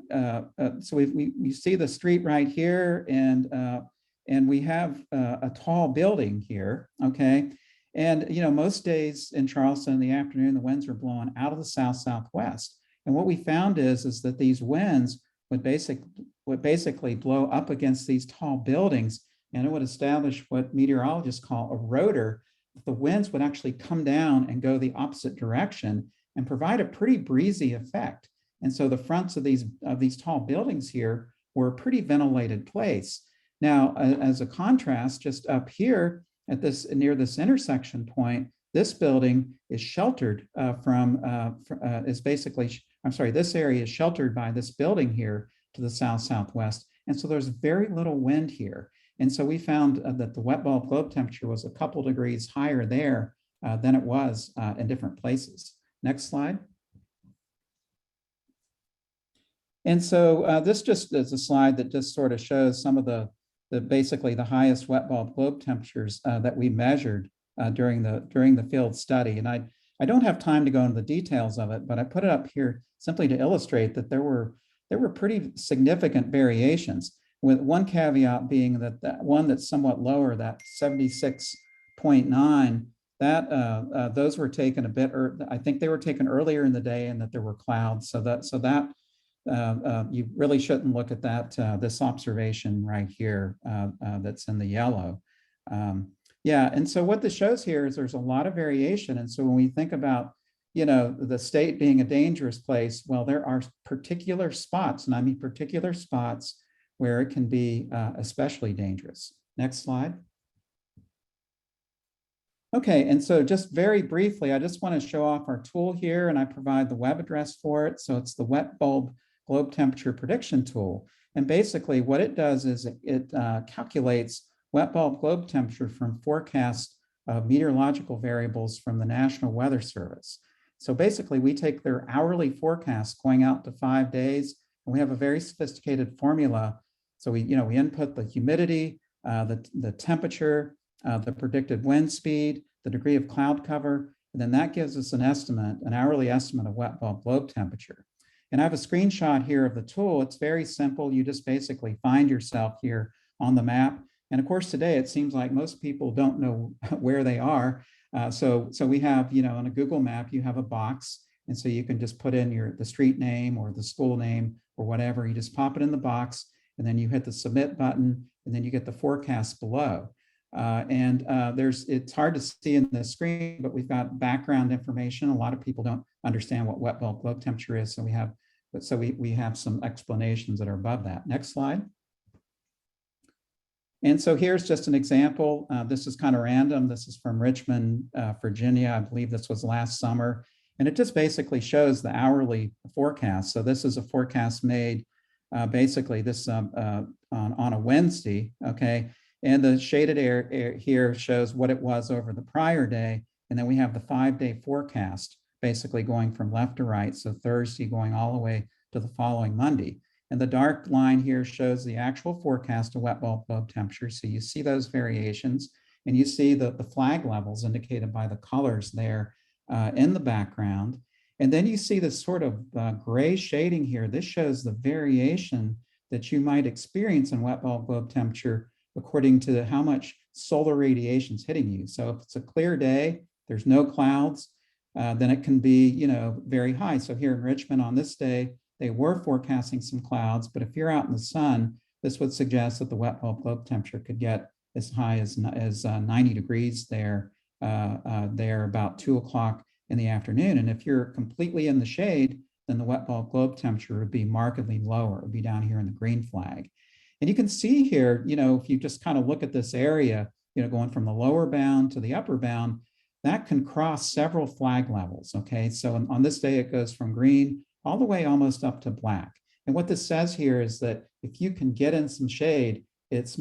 we see the street right here, and we have a tall building here, okay? And, most days in Charleston in the afternoon, the winds are blowing out of the south-southwest. And what we found is that these winds would basically blow up against these tall buildings, and it would establish what meteorologists call a rotor. The winds would actually come down and go the opposite direction and provide a pretty breezy effect. And so the fronts of these tall buildings here were a pretty ventilated place. Now, as a contrast, just up here at near this intersection point, this building is sheltered this area is sheltered by this building here to the south-southwest. And so there's very little wind here. And so we found that the wet bulb globe temperature was a couple degrees higher there than it was in different places. Next slide. And so this just is a slide that just sort of shows some of basically the highest wet bulb globe temperatures that we measured during the field study. And I don't have time to go into the details of it, but I put it up here simply to illustrate that there were pretty significant variations, with one caveat being that one that's somewhat lower, that 76.9, those were taken a bit, I think they were taken earlier in the day, and that there were clouds. So that you really shouldn't look at that, this observation right here that's in the yellow. Yeah, and so what this shows here is there's a lot of variation. And so when we think about, the state being a dangerous place, well, there are particular spots, and I mean particular spots, where it can be especially dangerous. Next slide. Okay, and so just very briefly, I just want to show off our tool here, and I provide the web address for it. So it's the wet bulb globe temperature prediction tool. And basically what it does is it calculates wet bulb globe temperature from forecast meteorological variables from the National Weather Service. So basically we take their hourly forecast going out to 5 days, and we have a very sophisticated formula. So we input the humidity, the temperature, the predicted wind speed, the degree of cloud cover, and then that gives us an hourly estimate of wet bulb globe temperature. And I have a screenshot here of the tool. It's very simple. You just basically find yourself here on the map. And of course, today it seems like most people don't know where they are. So we have, on a Google map, you have a box. And so you can just put in the street name or the school name or whatever. You just pop it in the box, and then you hit the submit button, and then you get the forecast below. It's hard to see in the screen, but we've got background information. A lot of people don't understand what wet bulb globe temperature is, so we have some explanations that are above that. Next slide. And so here's just an example. This is kind of random. This is from Richmond, Virginia. I believe this was last summer. And it just basically shows the hourly forecast. So this is a forecast made basically this on a Wednesday, okay? And the shaded area here shows what it was over the prior day. And then we have the 5-day forecast basically going from left to right. So Thursday going all the way to the following Monday. And the dark line here shows the actual forecast of wet bulb globe temperature. So you see those variations, and you see the flag levels indicated by the colors there in the background. And then you see this sort of gray shading here. This shows the variation that you might experience in wet bulb globe temperature according to how much solar radiation is hitting you. So if it's a clear day, there's no clouds, then it can be, you know, very high. So here in Richmond on this day, they were forecasting some clouds, but if you're out in the sun, this would suggest that the wet bulb globe temperature could get as high as 90 degrees there about 2 o'clock in the afternoon. And if you're completely in the shade, then the wet bulb globe temperature would be markedly lower. It would be down here in the green flag. And you can see here, you know, if you just kind of look at this area, you know, going from the lower bound to the upper bound, that can cross several flag levels, okay? So on this day, it goes from green all the way almost up to black. And what this says here is that if you can get in some shade, it's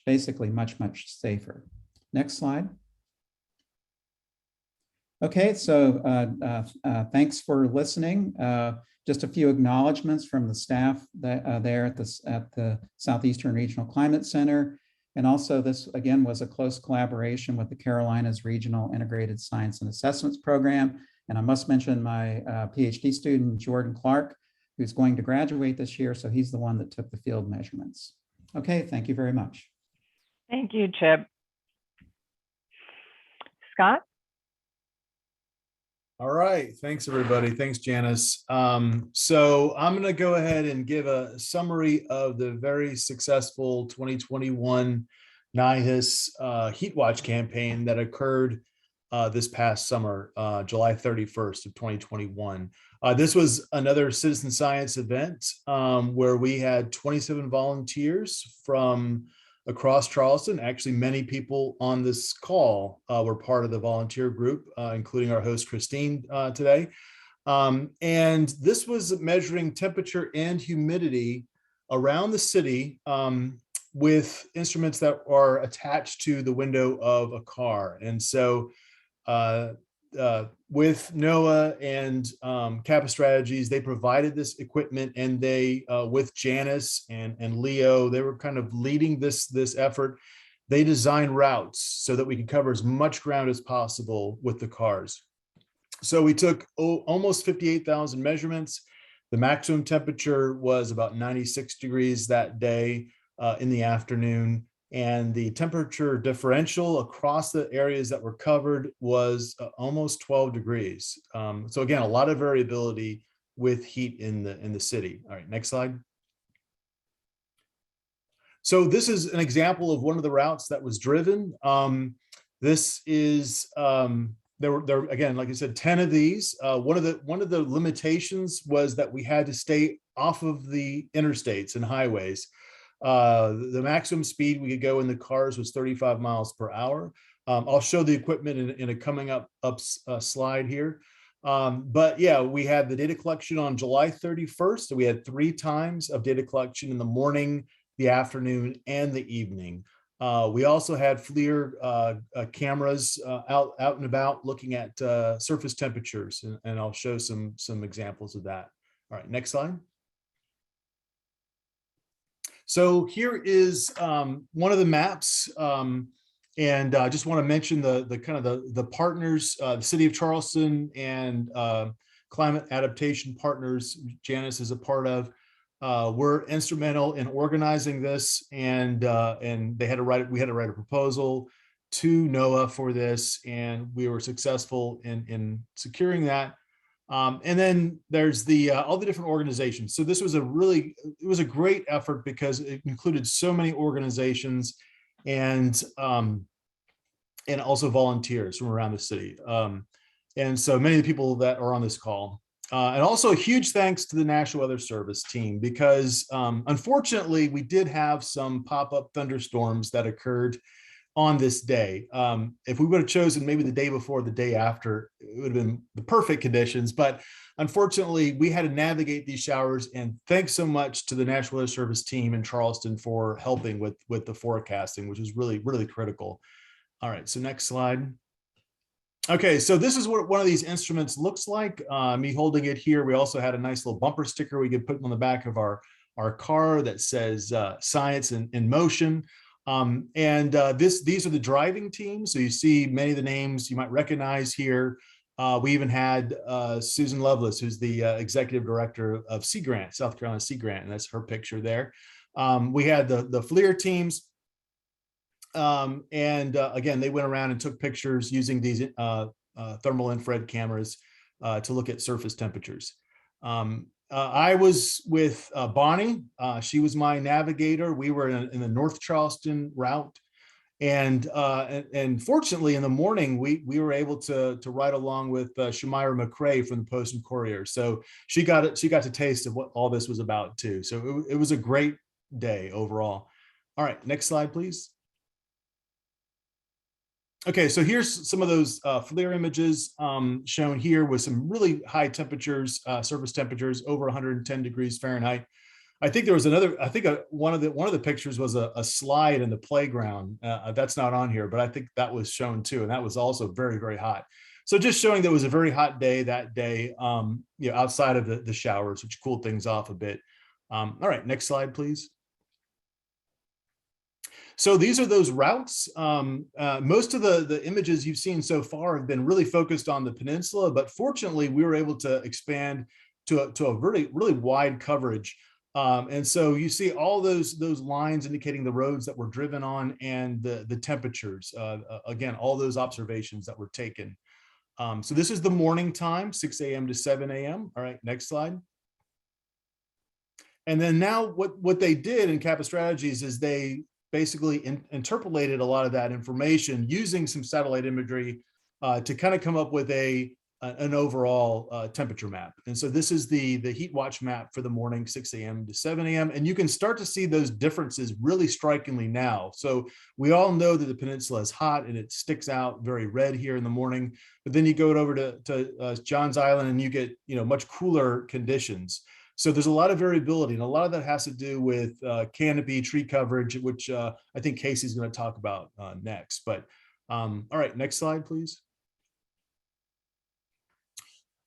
basically much safer. Next slide. Okay, so thanks for listening. Just a few acknowledgements from the staff that, there at the Southeastern Regional Climate Center. And also this, again, was a close collaboration with the Carolinas Regional Integrated Science and Assessments Program. And I must mention my PhD student, Jordan Clark, who's going to graduate this year. So he's the one that took the field measurements. Okay, thank you very much. Thank you, Chip. Scott? All right, thanks everybody. Thanks, Janice. So I'm gonna go ahead and give a summary of the very successful 2021 NIHIS Heatwatch campaign that occurred this past summer, July 31st of 2021. This was another citizen science event where we had 27 volunteers from across Charleston. Actually, many people on this call were part of the volunteer group, including our host, Christine, today. And this was measuring temperature and humidity around the city with instruments that are attached to the window of a car. And so with NOAA and Kappa Strategies, they provided this equipment, and they, with Janice and Leo, they were kind of leading this effort. They designed routes so that we could cover as much ground as possible with the cars. So we took almost 58,000 measurements. The maximum temperature was about 96 degrees that day in the afternoon. And the temperature differential across the areas that were covered was almost 12 degrees. So again, a lot of variability with heat in the city. All right, next slide. So this is an example of one of the routes that was driven. This is there were again, like I said, 10 of these. One of the limitations was that we had to stay off of the interstates and highways. The maximum speed we could go in the cars was 35 miles per hour. I'll show the equipment in a coming up slide here. But yeah, we had the data collection on July 31st. So we had 3 times of data collection in the morning, the afternoon, and the evening. We also had FLIR cameras out and about looking at surface temperatures, and I'll show some examples of that. All right, next slide. So here is one of the maps, and I just want to mention the partners, the City of Charleston and climate adaptation partners Janice is a part of. Were instrumental in organizing this, and we had to write a proposal to NOAA for this, and we were successful in securing that. And then there's the all the different organizations. So this was it was a great effort because it included so many organizations and also volunteers from around the city. And so many of the people that are on this call. And also a huge thanks to the National Weather Service team, because unfortunately we did have some pop-up thunderstorms that occurred on this day. If we would have chosen maybe the day before, the day after, it would have been the perfect conditions. But unfortunately, we had to navigate these showers. And thanks so much to the National Weather Service team in Charleston for helping with the forecasting, which is really, really critical. All right, so next slide. Okay, so this is what one of these instruments looks like. Me holding it here. We also had a nice little bumper sticker we could put on the back of our car that says "Science in Motion." These are the driving teams. So you see many of the names you might recognize here. We even had Susan Lovelace, who's the executive director of Sea Grant, South Carolina Sea Grant, and that's her picture there. We had the FLIR teams. Again, they went around and took pictures using these thermal infrared cameras to look at surface temperatures. I was with Bonnie. She was my navigator. We were in the North Charleston route. And fortunately, in the morning, we were able to ride along with Shamira McCrae from the Post and Courier. So she got to taste of what all this was about too. So it was a great day overall. All right, next slide, please. Okay, so here's some of those FLIR images shown here with some really high temperatures, surface temperatures over 110 degrees Fahrenheit. I think there was another. I think one of the pictures was a slide in the playground. That's not on here, but I think that was shown too, and that was also very, very hot. So just showing that it was a very hot day that day, outside of the showers, which cooled things off a bit. All right, next slide, please. So these are those routes. Most of the images you've seen so far have been really focused on the peninsula, but fortunately we were able to expand to a really, really wide coverage. And so you see all those lines indicating the roads that were driven on and the temperatures. Again, all those observations that were taken. So this is the morning time, 6 a.m. to 7 a.m. All right, next slide. And then now what they did in Kappa Strategies is they basically interpolated a lot of that information using some satellite imagery to kind of come up with an overall temperature map. And so this is the heat watch map for the morning, 6 a.m. to 7 a.m. And you can start to see those differences really strikingly now. So we all know that the peninsula is hot and it sticks out very red here in the morning, but then you go over to Johns Island and you get much cooler conditions. So there's a lot of variability, and a lot of that has to do with canopy, tree coverage, which I think Casey's going to talk about next. But all right, next slide, please.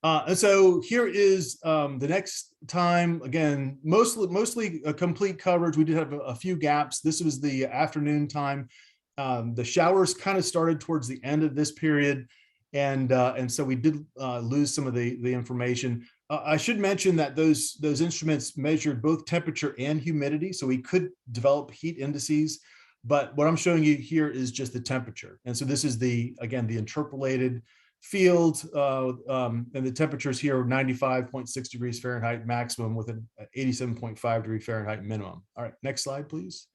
And so here is the next time. Again, mostly a complete coverage. We did have a few gaps. This was the afternoon time. The showers kind of started towards the end of this period, and so we did lose some of the information. I should mention that those instruments measured both temperature and humidity, so we could develop heat indices. But what I'm showing you here is just the temperature. And so this is again, the interpolated field, and the temperatures here are 95.6 degrees Fahrenheit maximum with an 87.5 degree Fahrenheit minimum. All right, next slide, please.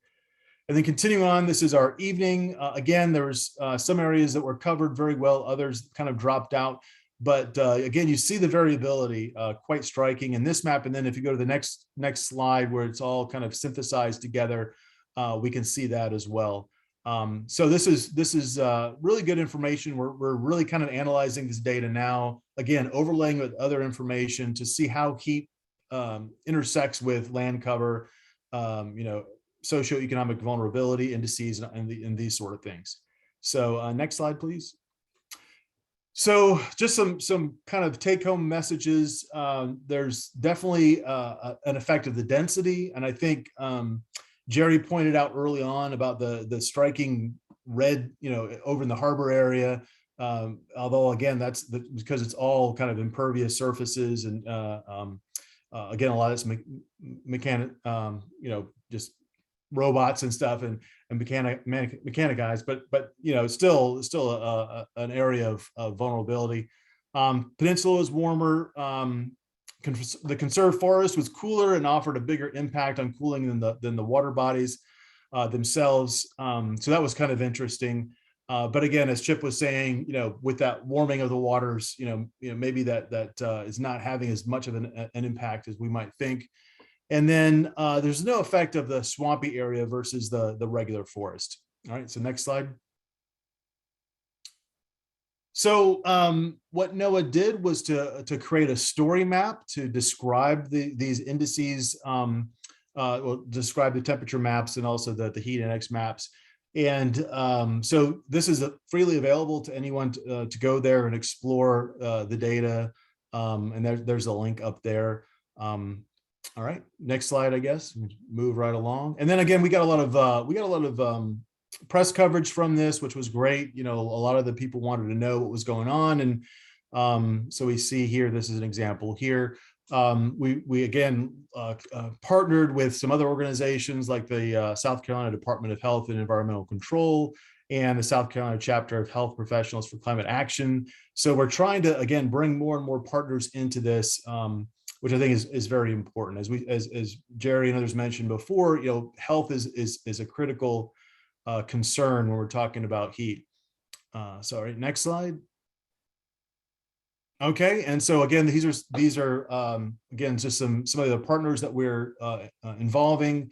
And then continuing on, this is our evening. Again, there was some areas that were covered very well, others kind of dropped out. But again, you see the variability quite striking in this map. And then if you go to the next slide where it's all kind of synthesized together, we can see that as well. So this is really good information. We're really kind of analyzing this data now, again, overlaying with other information to see how heat intersects with land cover, socioeconomic vulnerability indices and these sort of things. So next slide, please. So just some kind of take-home messages. There's definitely an effect of the density, and I think Jerry pointed out early on about the striking red, over in the harbor area. Although again, that's because it's all kind of impervious surfaces, and again, a lot of it's mechanic, just robots and stuff, and mechanic guys, but still an area of vulnerability. Peninsula was warmer. The conserved forest was cooler and offered a bigger impact on cooling than the water bodies themselves. So that was kind of interesting. But again, as Chip was saying, with that warming of the waters, maybe that is not having as much of an impact as we might think. And then there's no effect of the swampy area versus the regular forest. All right, so next slide. So what NOAA did was to create a story map to describe these indices, describe the temperature maps and also the heat index maps. And so this is freely available to anyone to go there and explore the data. And there's a link up there. All right, next slide, I guess. Move right along. And then again, we got a lot of press coverage from this, which was great. A lot of the people wanted to know what was going on. And so we see here, this is an example here. We again partnered with some other organizations like the South Carolina Department of Health and Environmental Control and the South Carolina Chapter of Health Professionals for Climate Action. So we're trying to, again, bring more and more partners into this, which I think is very important. As Jerry and others mentioned before, health is a critical concern when we're talking about heat. Sorry, next slide. Okay, and so again, these are again just some of the partners that we're involving.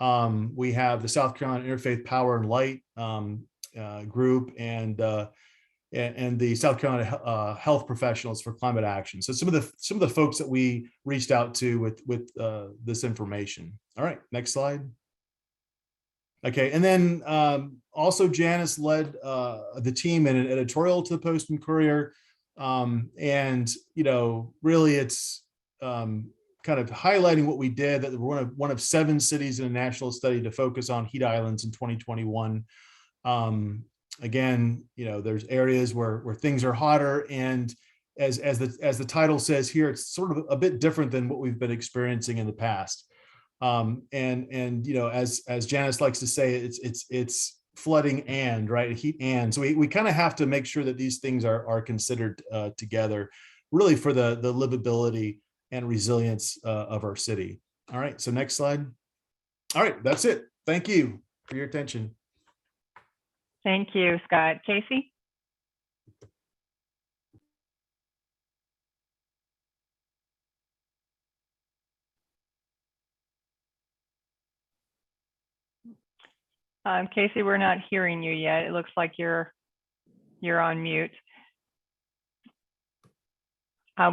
We have the South Carolina Interfaith Power and Light group and the South Carolina Health Professionals for Climate Action. So some of the folks that we reached out to with this information. All right, next slide. Okay, and then also Janice led the team in an editorial to the Post and Courier. And really it's kind of highlighting what we did, that we're one of 7 cities in a national study to focus on heat islands in 2021. Again, there's areas where things are hotter, and as the title says here, it's sort of a bit different than what we've been experiencing in the past. As Janice likes to say, it's flooding and heat, and so we kind of have to make sure that these things are considered together, really for the livability and resilience of our city. All right, so next slide. All right, that's it. Thank you for your attention. Thank you, Scott. Casey? Casey, we're not hearing you yet. It looks like you're on mute.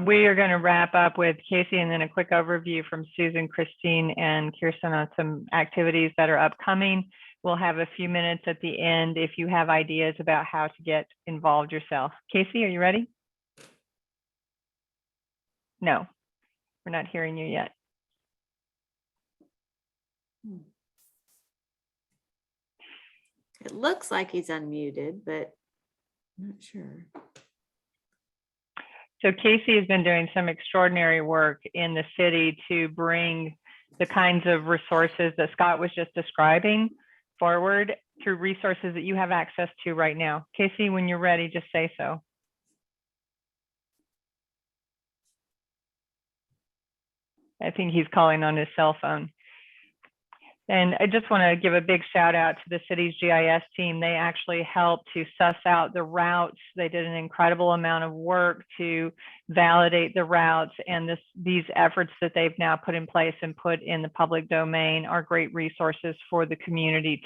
We are going to wrap up with Casey and then a quick overview from Susan, Christine, and Kirsten on some activities that are upcoming. We'll have a few minutes at the end if you have ideas about how to get involved yourself. Casey, are you ready? No, we're not hearing you yet. It looks like he's unmuted, but I'm not sure. So Casey has been doing some extraordinary work in the city to bring the kinds of resources that Scott was just describing forward through resources that you have access to right now. Casey, when you're ready, just say so. I think he's calling on his cell phone. And I just want to give a big shout out to the city's GIS team. They actually helped to suss out the routes. They did an incredible amount of work to validate the routes, and these efforts that they've now put in place and put in the public domain are great resources for the community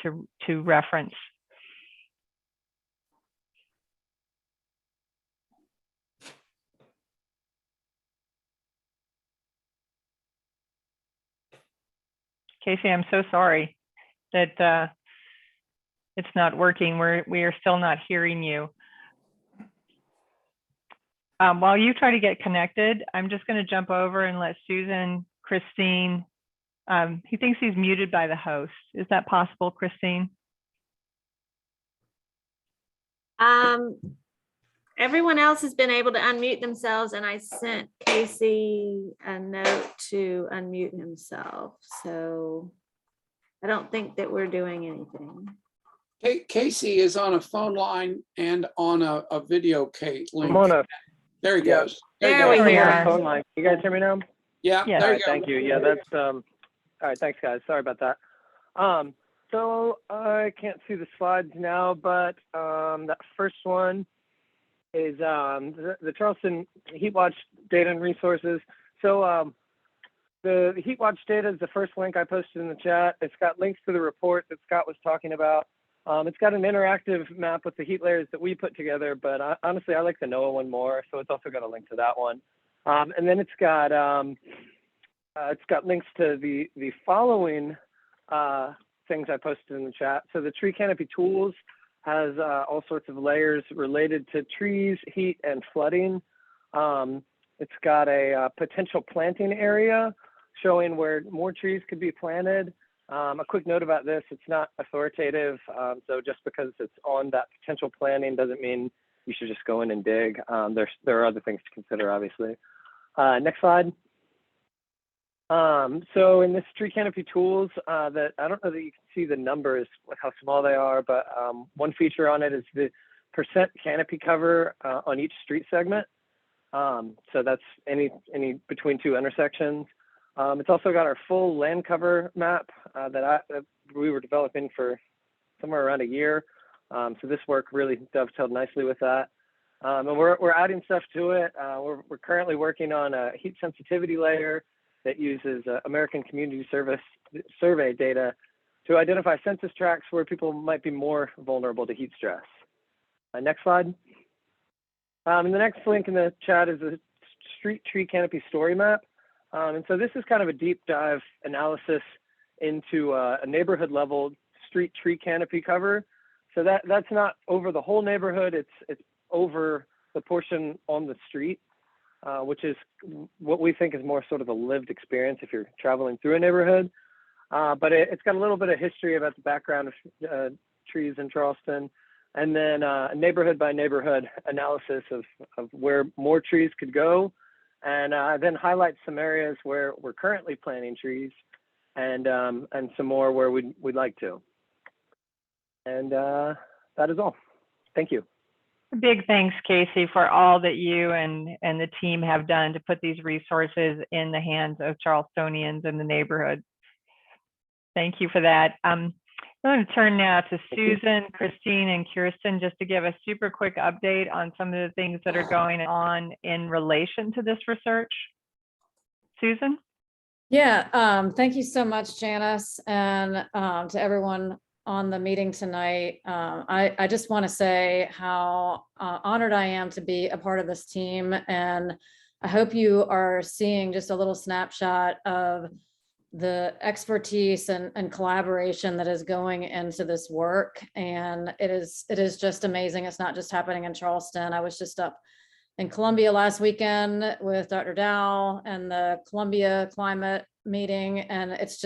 to reference. Casey, I'm so sorry that it's not working. We are still not hearing you. While you try to get connected, I'm just going to jump over and let Susan, Christine, he thinks he's muted by the host. Is that possible, Christine? Everyone else has been able to unmute themselves, and I sent Casey a note to unmute himself. So I don't think that we're doing anything. Casey is on a phone line and on a video link. There he Yeah. goes. There you There go. we There we go. are. Phone line. You guys hear me now? Yeah, Yes. there All you right, go. thank you. Yeah, that's all right, thanks guys. Sorry about that. So I can't see the slides now, but that first one is the Charleston Heatwatch Data and Resources. So the Heatwatch Data is the first link I posted in the chat. It's got links to the report that Scott was talking about. It's got an interactive map with the heat layers that we put together, but honestly, I like the NOAA one more, so it's also got a link to that one. And then it's got links to the following things I posted in the chat. So the tree canopy tools has all sorts of layers related to trees, heat, and flooding. It's got a potential planting area showing where more trees could be planted. A quick note about this, it's not authoritative. So just because it's on that potential planting doesn't mean you should just go in and dig. There are other things to consider, obviously. Next slide. So in this tree canopy tools, that I don't know that you can see the numbers, like how small they are, but one feature on it is the percent canopy cover on each street segment. So that's any between two intersections. It's also got our full land cover map that we were developing for somewhere around a year. So this work really dovetailed nicely with that. And we're adding stuff to it. We're currently working on a heat sensitivity layer that uses American Community Survey data to identify census tracts where people might be more vulnerable to heat stress. Next slide. And the next link in the chat is a street tree canopy story map. And so this is kind of a deep dive analysis into a neighborhood level street tree canopy cover. So that's not over the whole neighborhood, it's over the portion on the street, which is what we think is more sort of a lived experience if you're traveling through a neighborhood. But it's got a little bit of history about the background of trees in Charleston, and then a neighborhood by neighborhood analysis of where more trees could go, and then highlight some areas where we're currently planting trees, and some more where we'd like to. And that is all. Thank you. Big thanks, Casey, for all that you and the team have done to put these resources in the hands of Charlestonians in the neighborhood. Thank you for that. I'm going to turn now to Susan, Christine, and Kirsten just to give a super quick update on some of the things that are going on in relation to this research. Susan? Yeah, thank you so much, Janice, and to everyone on the meeting tonight. I just want to say how honored I am to be a part of this team, and I hope you are seeing just a little snapshot of the expertise and collaboration that is going into this work. And it is just amazing. It's not just happening in Charleston. I was just up in Columbia last weekend with Dr. Dow and the Columbia climate meeting. And this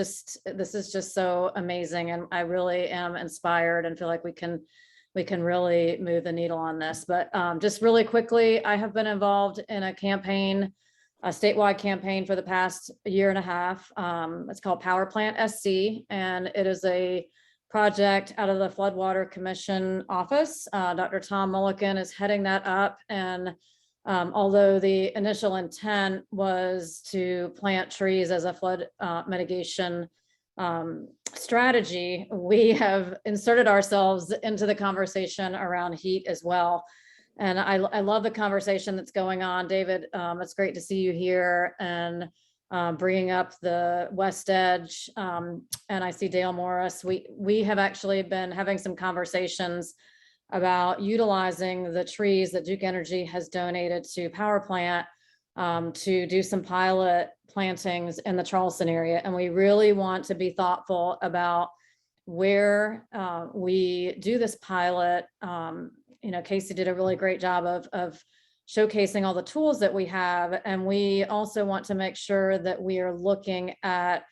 is just so amazing. And I really am inspired and feel like we can really move the needle on this. But just really quickly, I have been involved in a campaign, a statewide campaign for the past year and a half. It's called Power Plant SC, and it is a project out of the Floodwater Commission office. Dr. Tom Mulliken is heading that up. And although the initial intent was to plant trees as a flood mitigation strategy, we have inserted ourselves into the conversation around heat as well. And I love the conversation that's going on. David, it's great to see you here and bringing up the West Edge. And I see Dale Morris. We have actually been having some conversations about utilizing the trees that Duke Energy has donated to Power Plant to do some pilot plantings in the Charleston area. And we really want to be thoughtful about where we do this pilot. Casey did a really great job of showcasing all the tools that we have. And we also want to make sure that we are looking at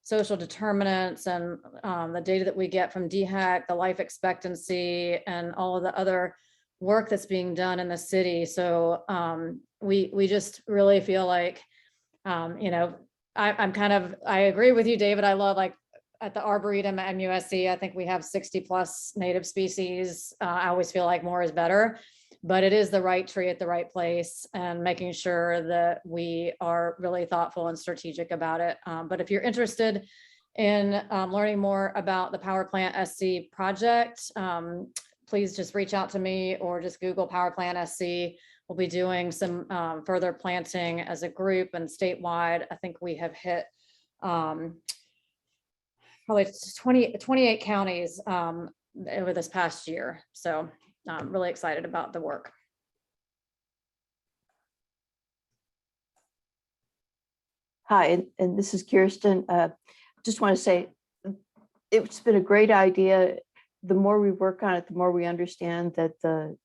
social determinants and the data that we get from DHEC, the life expectancy, and all of the other work that's being done in the city. So we just really feel like, I agree with you, David. I love, like, at the Arboretum at MUSC, I think we have 60 plus native species. I always feel like more is better, but it is the right tree at the right place, and making sure that we are really thoughtful and strategic about it. But if you're interested in learning more about the Power Plant SC project, please just reach out to me or just Google Power Plant SC. We'll be doing some further planting as a group and statewide. I think we have hit probably 28 counties over this past year. So I'm really excited about the work. Hi, and this is Kirsten. Just want to say it's been a great idea. The more we work on it, the more we understand that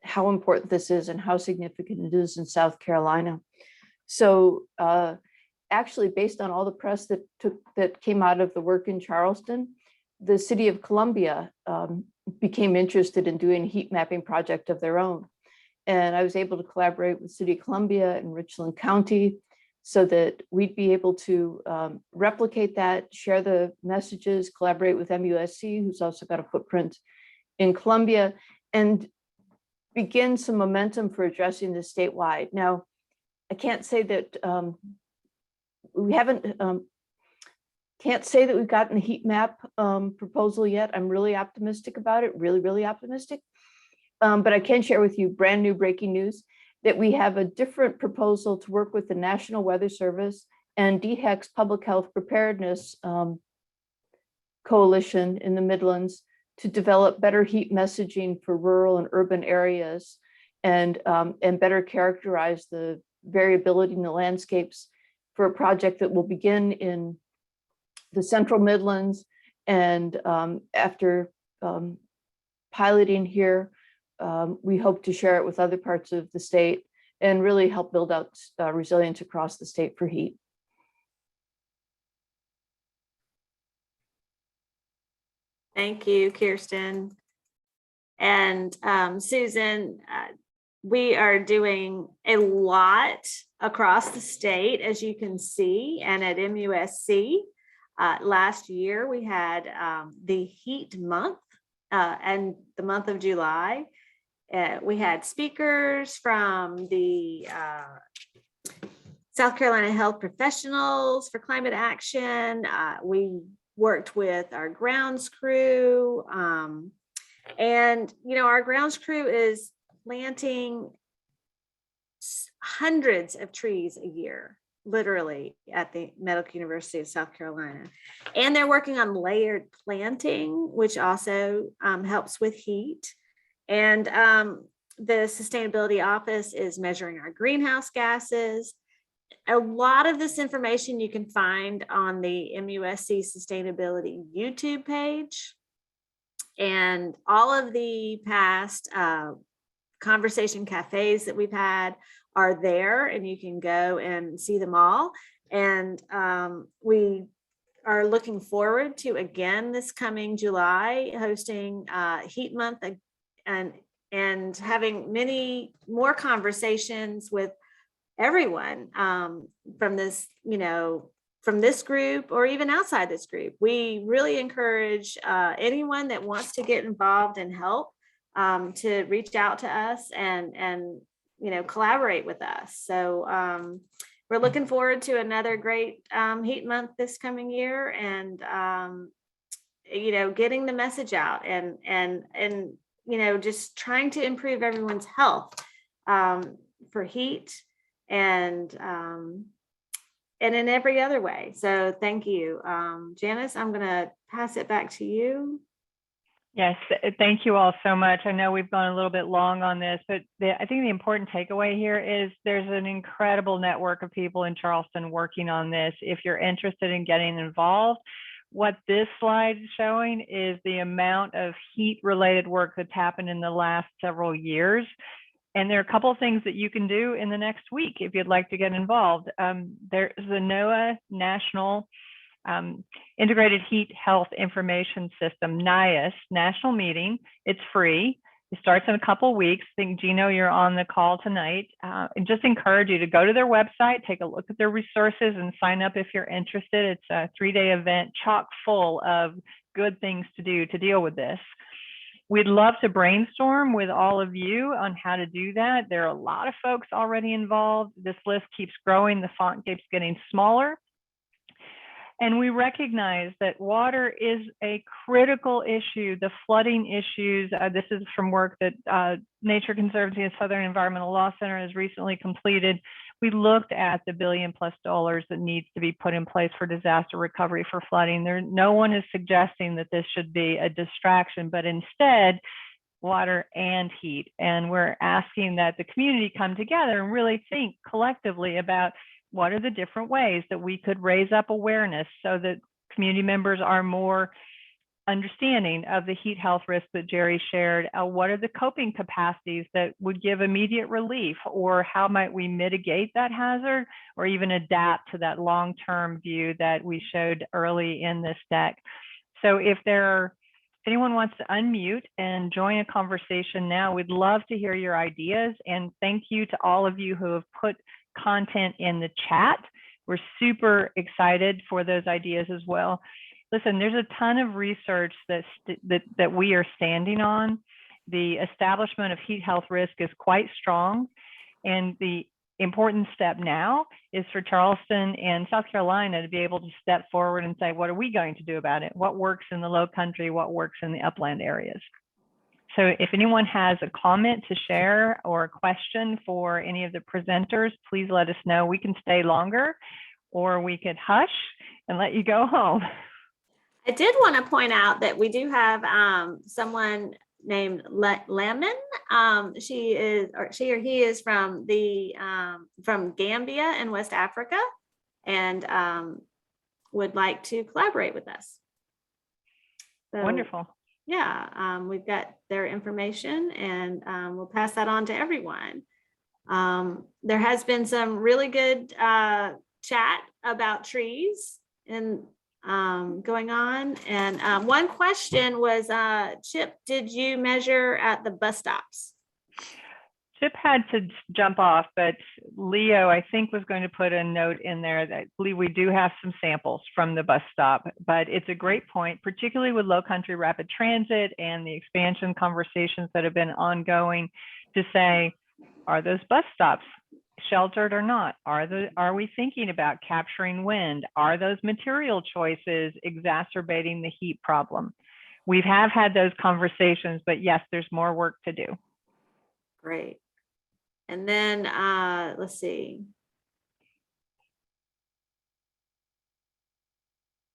how important this is and how significant it is in South Carolina. So actually, based on all the press that came out of the work in Charleston, the city of Columbia became interested in doing a heat mapping project of their own. And I was able to collaborate with City of Columbia and Richland County so that we'd be able to replicate that, share the messages, collaborate with MUSC, who's also got a footprint in Columbia, and begin some momentum for addressing this statewide. Now, I can't say that can't say that we've gotten the heat map proposal yet. I'm really optimistic about it, really optimistic. But I can share with you brand new breaking news that we have a different proposal to work with the National Weather Service and DHEC's Public Health Preparedness Coalition in the Midlands to develop better heat messaging for rural and urban areas and better characterize the variability in the landscapes for a project that will begin in the Central Midlands. And after piloting here, we hope to share it with other parts of the state and really help build out resilience across the state for heat. Thank you, Kirsten. And Susan, we are doing a lot across the state, as you can see, and at MUSC. Last year, we had the heat month and the month of July. We had speakers from the South Carolina Health Professionals for Climate Action. We worked with our grounds crew. And, you know, our grounds crew is planting hundreds of trees a year, literally, at the Medical University of South Carolina. And they're working on layered planting, which also helps with heat. And the sustainability office is measuring our greenhouse gases. A lot of this information you can find on the MUSC Sustainability YouTube page. And all of the past conversation cafes that we've had are there, and you can go and see them all. And we are looking forward to, again, this coming July, hosting Heat Month and having many more conversations with everyone from this, you know, from this group or even outside this group. We really encourage anyone that wants to get involved and help to reach out to us and you know, collaborate with us. So we're looking forward to another great heat month this coming year, and you know, getting the message out and you know, just trying to improve everyone's health for heat and in every other way. So thank you. Janice, I'm going to pass it back to you. Yes, thank you all so much. I know we've gone a little bit long on this, but I think the important takeaway here is there's an incredible network of people in Charleston working on this. If you're interested in getting involved, what this slide is showing is the amount of heat-related work that's happened in the last several years. And there are a couple of things that you can do in the next week if you'd like to get involved. There's the NOAA National Integrated Heat Health Information System, NIAS, national meeting. It's free. It starts in a couple of weeks. I think, Gino, you're on the call tonight. And just encourage you to go to their website, take a look at their resources, and sign up if you're interested. It's a 3-day event chock full of good things to do to deal with this. We'd love to brainstorm with all of you on how to do that. There are a lot of folks already involved. This list keeps growing. The font keeps getting smaller. And we recognize that water is a critical issue. The flooding issues, this is from work that Nature Conservancy and Southern Environmental Law Center has recently completed. We looked at the $1 billion+ that needs to be put in place for disaster recovery for flooding. No one is suggesting that this should be a distraction, but instead, water and heat. And we're asking that the community come together and really think collectively about what are the different ways that we could raise up awareness so that community members are more understanding of the heat health risk that Jerry shared? What are the coping capacities that would give immediate relief, or how might we mitigate that hazard or even adapt to that long-term view that we showed early in this deck? So if anyone wants to unmute and join a conversation now, we'd love to hear your ideas. And thank you to all of you who have put content in the chat. We're super excited for those ideas as well. Listen, there's a ton of research that we are standing on. The establishment of heat health risk is quite strong. And the important step now is for Charleston and South Carolina to be able to step forward and say, what are we going to do about it? What works in the low country? What works in the upland areas? So if anyone has a comment to share or a question for any of the presenters, please let us know. We can stay longer, or we could hush and let you go home. I did want to point out that we do have someone named Lemon. She or he is from Gambia in West Africa, and would like to collaborate with us. So, wonderful. Yeah, we've got their information, and we'll pass that on to everyone. There has been some really good chat about trees and going on. And one question was, Chip, did you measure at the bus stops? Chip had to jump off, but Leo, I think, was going to put a note in there that I believe we do have some samples from the bus stop. But it's a great point, particularly with low country rapid transit and the expansion conversations that have been ongoing, to say, are those bus stops sheltered or not? Are we thinking about capturing wind? Are those material choices exacerbating the heat problem? We have had those conversations, but yes, there's more work to do. Great. And then let's see.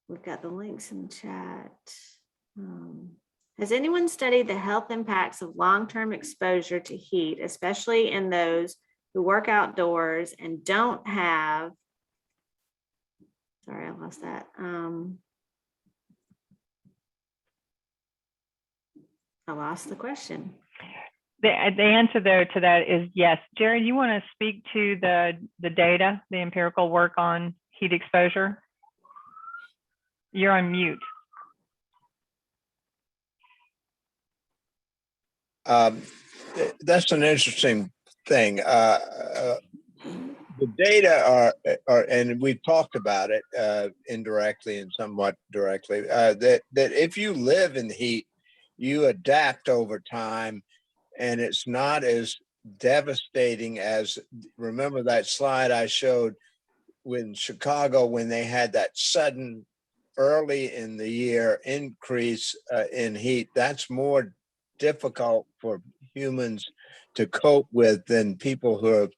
We've got the links in the chat. Has anyone studied the health impacts of long-term exposure to heat, especially in those who work outdoors and don't have, sorry, I lost that. I lost the question. The answer though to that is yes. Jerry, you want to speak to the data, the empirical work on heat exposure? You're on mute. That's an interesting thing. The data are, and we've talked about it indirectly and somewhat directly, that if you live in the heat, you adapt over time, and it's not as devastating as, remember that slide I showed in Chicago when they had that sudden early in the year increase in heat. That's more difficult for humans to cope with than people who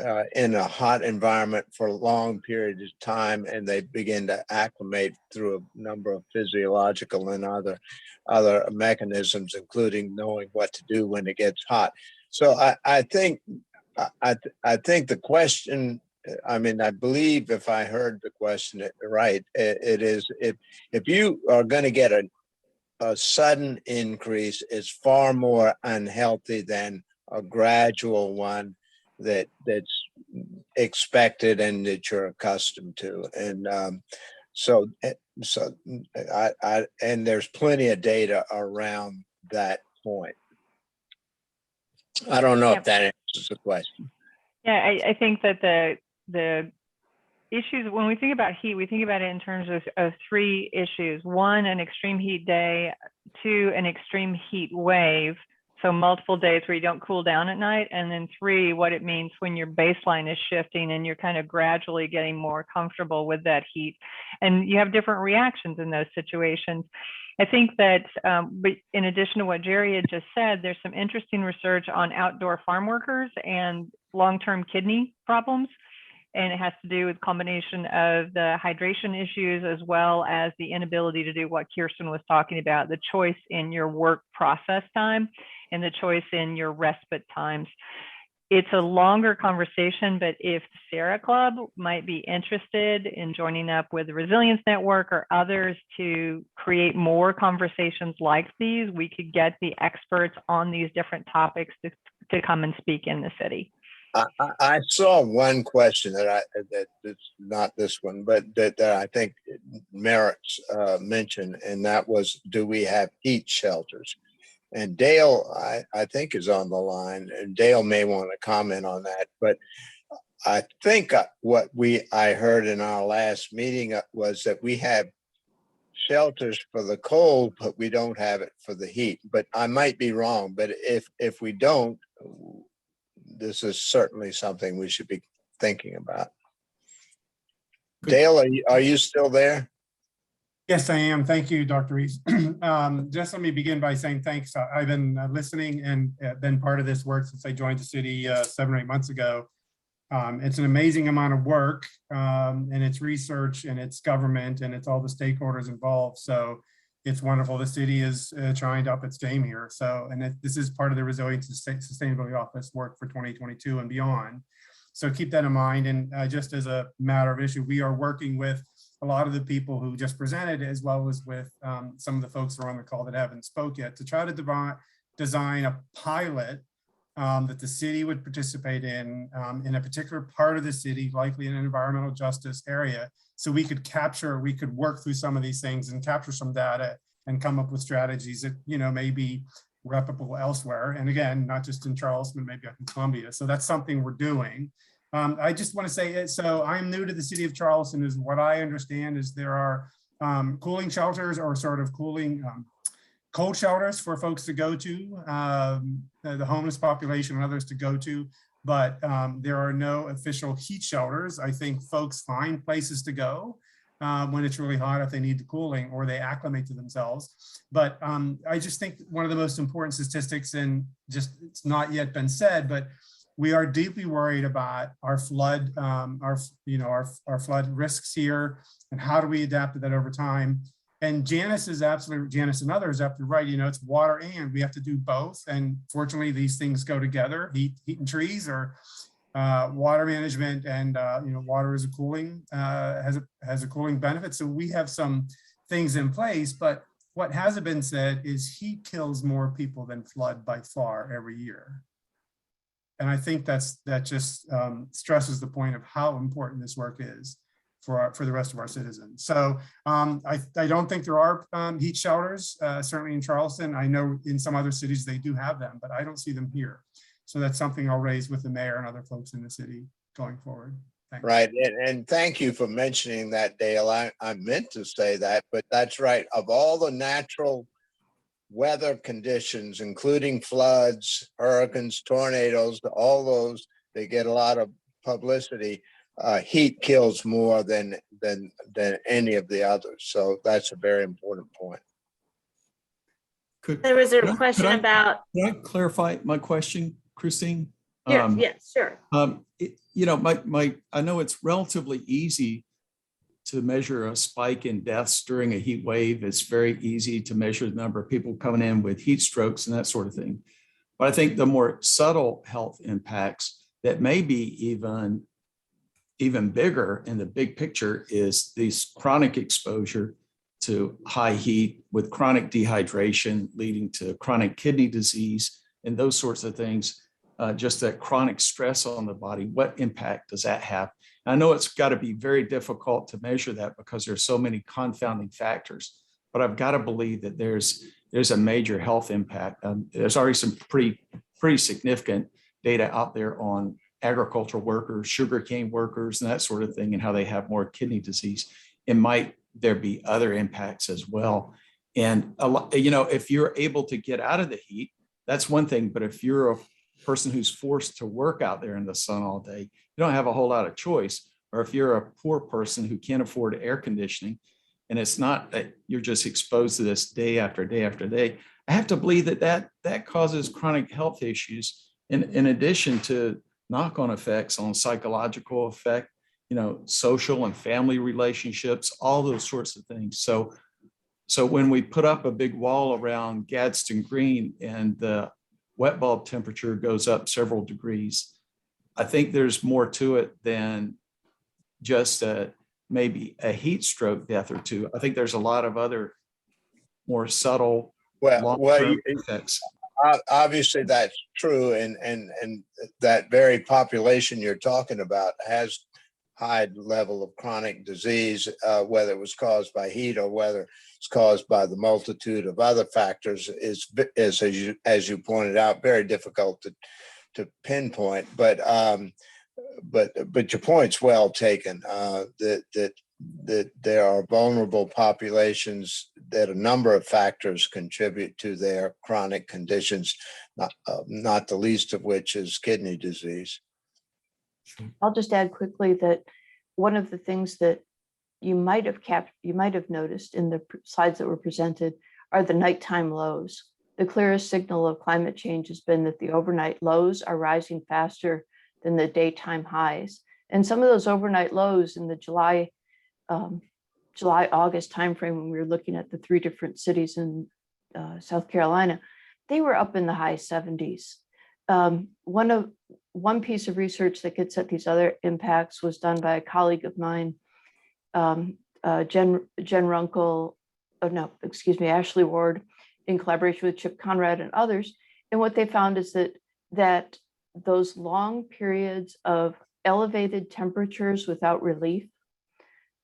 are in a hot environment for long periods of time, and they begin to acclimate through a number of physiological and other mechanisms, including knowing what to do when it gets hot. So I think the question, I mean, I believe if I heard the question right, it is if you are going to get a sudden increase, it's far more unhealthy than a gradual one that's expected and that you're accustomed to. And so and there's plenty of data around that point. I don't know if that answers the question. Yeah, I think that the issues, when we think about heat, we think about it in terms of three issues. One, an extreme heat day. Two, an extreme heat wave. So multiple days where you don't cool down at night. And then three, what it means when your baseline is shifting and you're kind of gradually getting more comfortable with that heat. And you have different reactions in those situations. I think that but in addition to what Jerry had just said, there's some interesting research on outdoor farm workers and long-term kidney problems. And it has to do with combination of the hydration issues as well as the inability to do what Kirsten was talking about, the choice in your work process time and the choice in your respite times. It's a longer conversation, but if the Sierra Club might be interested in joining up with the Resilience Network or others to create more conversations like these, we could get the experts on these different topics to come and speak in the city. I saw one question that it's not this one, but that I think merits mention, and that was, do we have heat shelters? And Dale, I think, is on the line, and Dale may want to comment on that. But I think what I heard in our last meeting was that we have shelters for the cold, but we don't have it for the heat. But I might be wrong. But if we don't, this is certainly something we should be thinking about. Good. Dale, are you still there? Yes, I am. Thank you, Dr. Reese. Just let me begin by saying thanks. I've been listening and been part of this work since I joined the city 7 or 8 months ago. It's an amazing amount of work, and it's research and it's government and it's all the stakeholders involved. So it's wonderful. The city is trying to up its game here. So, and this is part of the Resilience and Sustainability Office work for 2022 and beyond. So keep that in mind. And just as a matter of issue, we are working with a lot of the people who just presented, as well as with some of the folks who are on the call that haven't spoke yet, to try to design a pilot that the city would participate in a particular part of the city, likely in an environmental justice area. So we could work through some of these things and capture some data and come up with strategies that, may be replicable elsewhere. And again, not just in Charleston, maybe up in Columbia. So that's something we're doing. I just want to say, so I'm new to the city of Charleston. Is what I understand is there are cooling shelters or sort of cooling cold shelters for folks to go to, the homeless population and others to go to, but there are no official heat shelters. I think folks find places to go when it's really hot if they need the cooling or they acclimate to themselves. But I just think one of the most important statistics, and just it's not yet been said, but we are deeply worried about our flood, our flood risks here, and how do we adapt to that over time. And Janice and others are absolutely right. It's water and we have to do both. And fortunately, these things go together. Heat and trees, or water management, and water as a cooling has a cooling benefit. So we have some things in place. But what hasn't been said is heat kills more people than flood by far every year. And I think that just stresses the point of how important this work is for the rest of our citizens. So I don't think there are heat shelters, certainly in Charleston. I know in some other cities they do have them, but I don't see them here. So that's something I'll raise with the mayor and other folks in the city going forward. Thanks. Right, and thank you for mentioning that, Dale. I meant to say that, but that's right. Of all the natural weather conditions, including floods, hurricanes, tornadoes, all those, they get a lot of publicity. Heat kills more than any of the others. So that's a very important point. There was a question about. Can I clarify my question, Christine? Yes, sure. I know it's relatively easy to measure a spike in deaths during a heat wave. It's very easy to measure the number of people coming in with heat strokes and that sort of thing. But I think the more subtle health impacts that may be even bigger in the big picture is this chronic exposure to high heat with chronic dehydration leading to chronic kidney disease and those sorts of things. Just that chronic stress on the body, what impact does that have? I know it's got to be very difficult to measure that because there's so many confounding factors, but I've got to believe that there's a major health impact. There's already some pretty significant data out there on agricultural workers, sugarcane workers, and that sort of thing, and how they have more kidney disease. And might there be other impacts as well? And a lot, if you're able to get out of the heat, that's one thing. But if you're a person who's forced to work out there in the sun all day, you don't have a whole lot of choice. Or if you're a poor person who can't afford air conditioning, and it's not that you're just exposed to this day after day after day, I have to believe that causes chronic health issues in addition to knock-on effects on psychological effect, social and family relationships, all those sorts of things. So when we put up a big wall around Gadsden Green and the wet bulb temperature goes up several degrees, I think there's more to it than just maybe a heat stroke death or two. I think there's a lot of other more subtle long-term effects. Obviously that's true, and that very population you're talking about has high level of chronic disease, whether it was caused by heat or whether it's caused by the multitude of other factors, is as you pointed out, very difficult to pinpoint. But your point's well taken. That there are vulnerable populations that a number of factors contribute to their chronic conditions, not the least of which is kidney disease. I'll just add quickly that one of the things that you might have noticed in the slides that were presented are the nighttime lows. The clearest signal of climate change has been that the overnight lows are rising faster than the daytime highs. And some of those overnight lows in the July-August timeframe, when we were looking at the 3 different cities in South Carolina, they were up in the high 70s. One piece of research that gets at these other impacts was done by a colleague of mine, Jen Runkle, Ashley Ward, in collaboration with Chip Conrad and others. And what they found is that those long periods of elevated temperatures without relief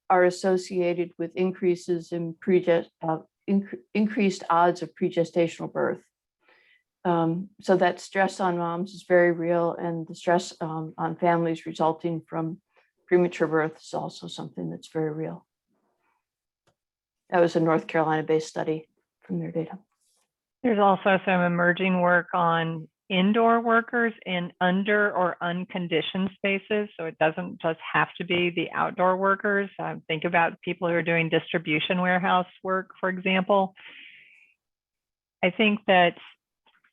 are associated with increases in increased odds of pregestational birth. So that stress on moms is very real, and the stress on families resulting from premature birth is also something that's very real. That was a North Carolina-based study from their data. There's also some emerging work on indoor workers in under or unconditioned spaces. So it doesn't just have to be the outdoor workers. Think about people who are doing distribution warehouse work, for example. I think that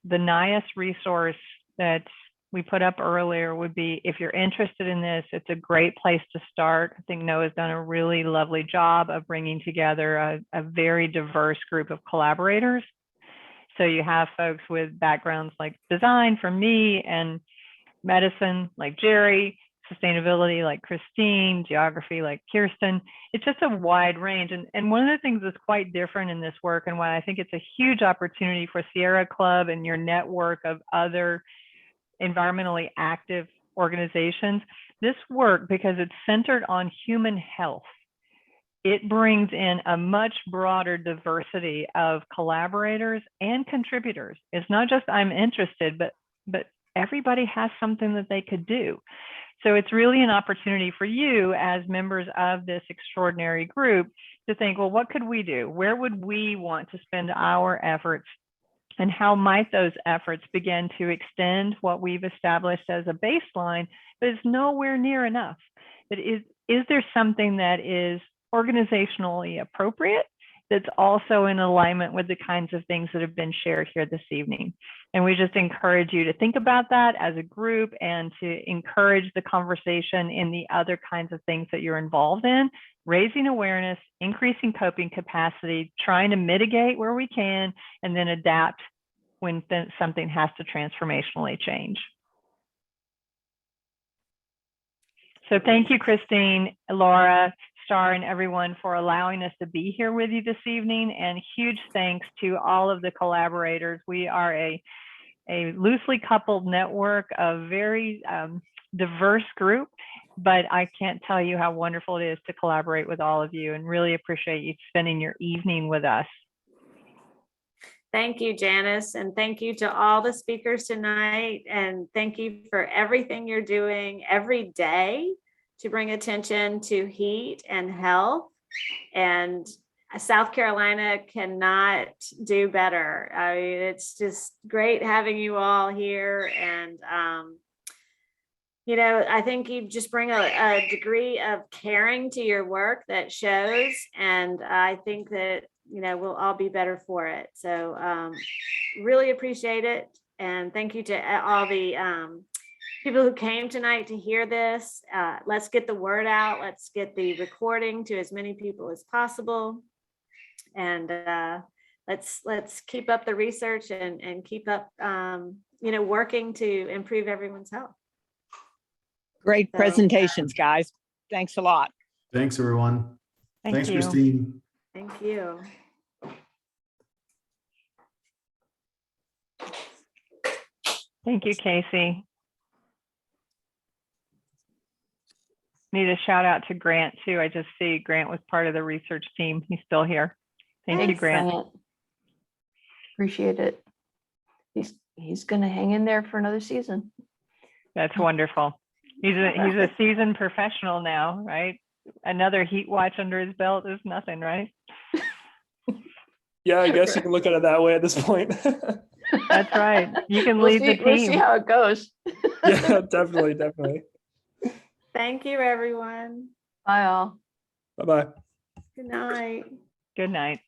the NIAS resource that we put up earlier would be, if you're interested in this, it's a great place to start. I think Noah's done a really lovely job of bringing together a very diverse group of collaborators. So you have folks with backgrounds like design from me, and medicine like Jerry, sustainability like Christine, geography like Kirsten. It's just a wide range. And one of the things that's quite different in this work, and why I think it's a huge opportunity for Sierra Club and your network of other environmentally active organizations, this work, because it's centered on human health, it brings in a much broader diversity of collaborators and contributors. It's not just I'm interested, but everybody has something that they could do. So it's really an opportunity for you as members of this extraordinary group to think, well, what could we do? Where would we want to spend our efforts? And how might those efforts begin to extend what we've established as a baseline, but it's nowhere near enough? But is there something that is organizationally appropriate that's also in alignment with the kinds of things that have been shared here this evening? And we just encourage you to think about that as a group and to encourage the conversation in the other kinds of things that you're involved in, raising awareness, increasing coping capacity, trying to mitigate where we can, and then adapt when something has to transformationally change. So thank you, Christine, Laura, Star, and everyone for allowing us to be here with you this evening. And huge thanks to all of the collaborators. We are a loosely coupled network of very diverse group, but I can't tell you how wonderful it is to collaborate with all of you, and really appreciate you spending your evening with us. Thank you, Janice, and thank you to all the speakers tonight. And thank you for everything you're doing every day to bring attention to heat and health. And South Carolina cannot do better. I mean, it's just great having you all here. And, you know, I think you just bring a degree of caring to your work that shows. And I think that, you know, we'll all be better for it. So really appreciate it. And thank you to all the people who came tonight to hear this. Let's get the word out. Let's get the recording to as many people as possible. And let's keep up the research and keep up, you know, working to improve everyone's health. Great So, presentations, guys. Thanks a lot. Thanks, everyone. Thanks, you. Christine. Thank you. Thank you, Casey. Need a shout out to Grant too. I just see Grant was part of the research team. He's still here. Thank you, Thanks, Grant. Appreciate it. He's gonna hang in there for another season. That's wonderful. He's a seasoned professional now, right? Another heat watch under his belt is nothing, right? Yeah, I guess you can look at it that way at this point. That's right. You can We'll lead the see, we'll see team. how it goes. Yeah, definitely, definitely. Thank you, everyone. Bye all. Bye-bye. Good night. Good night.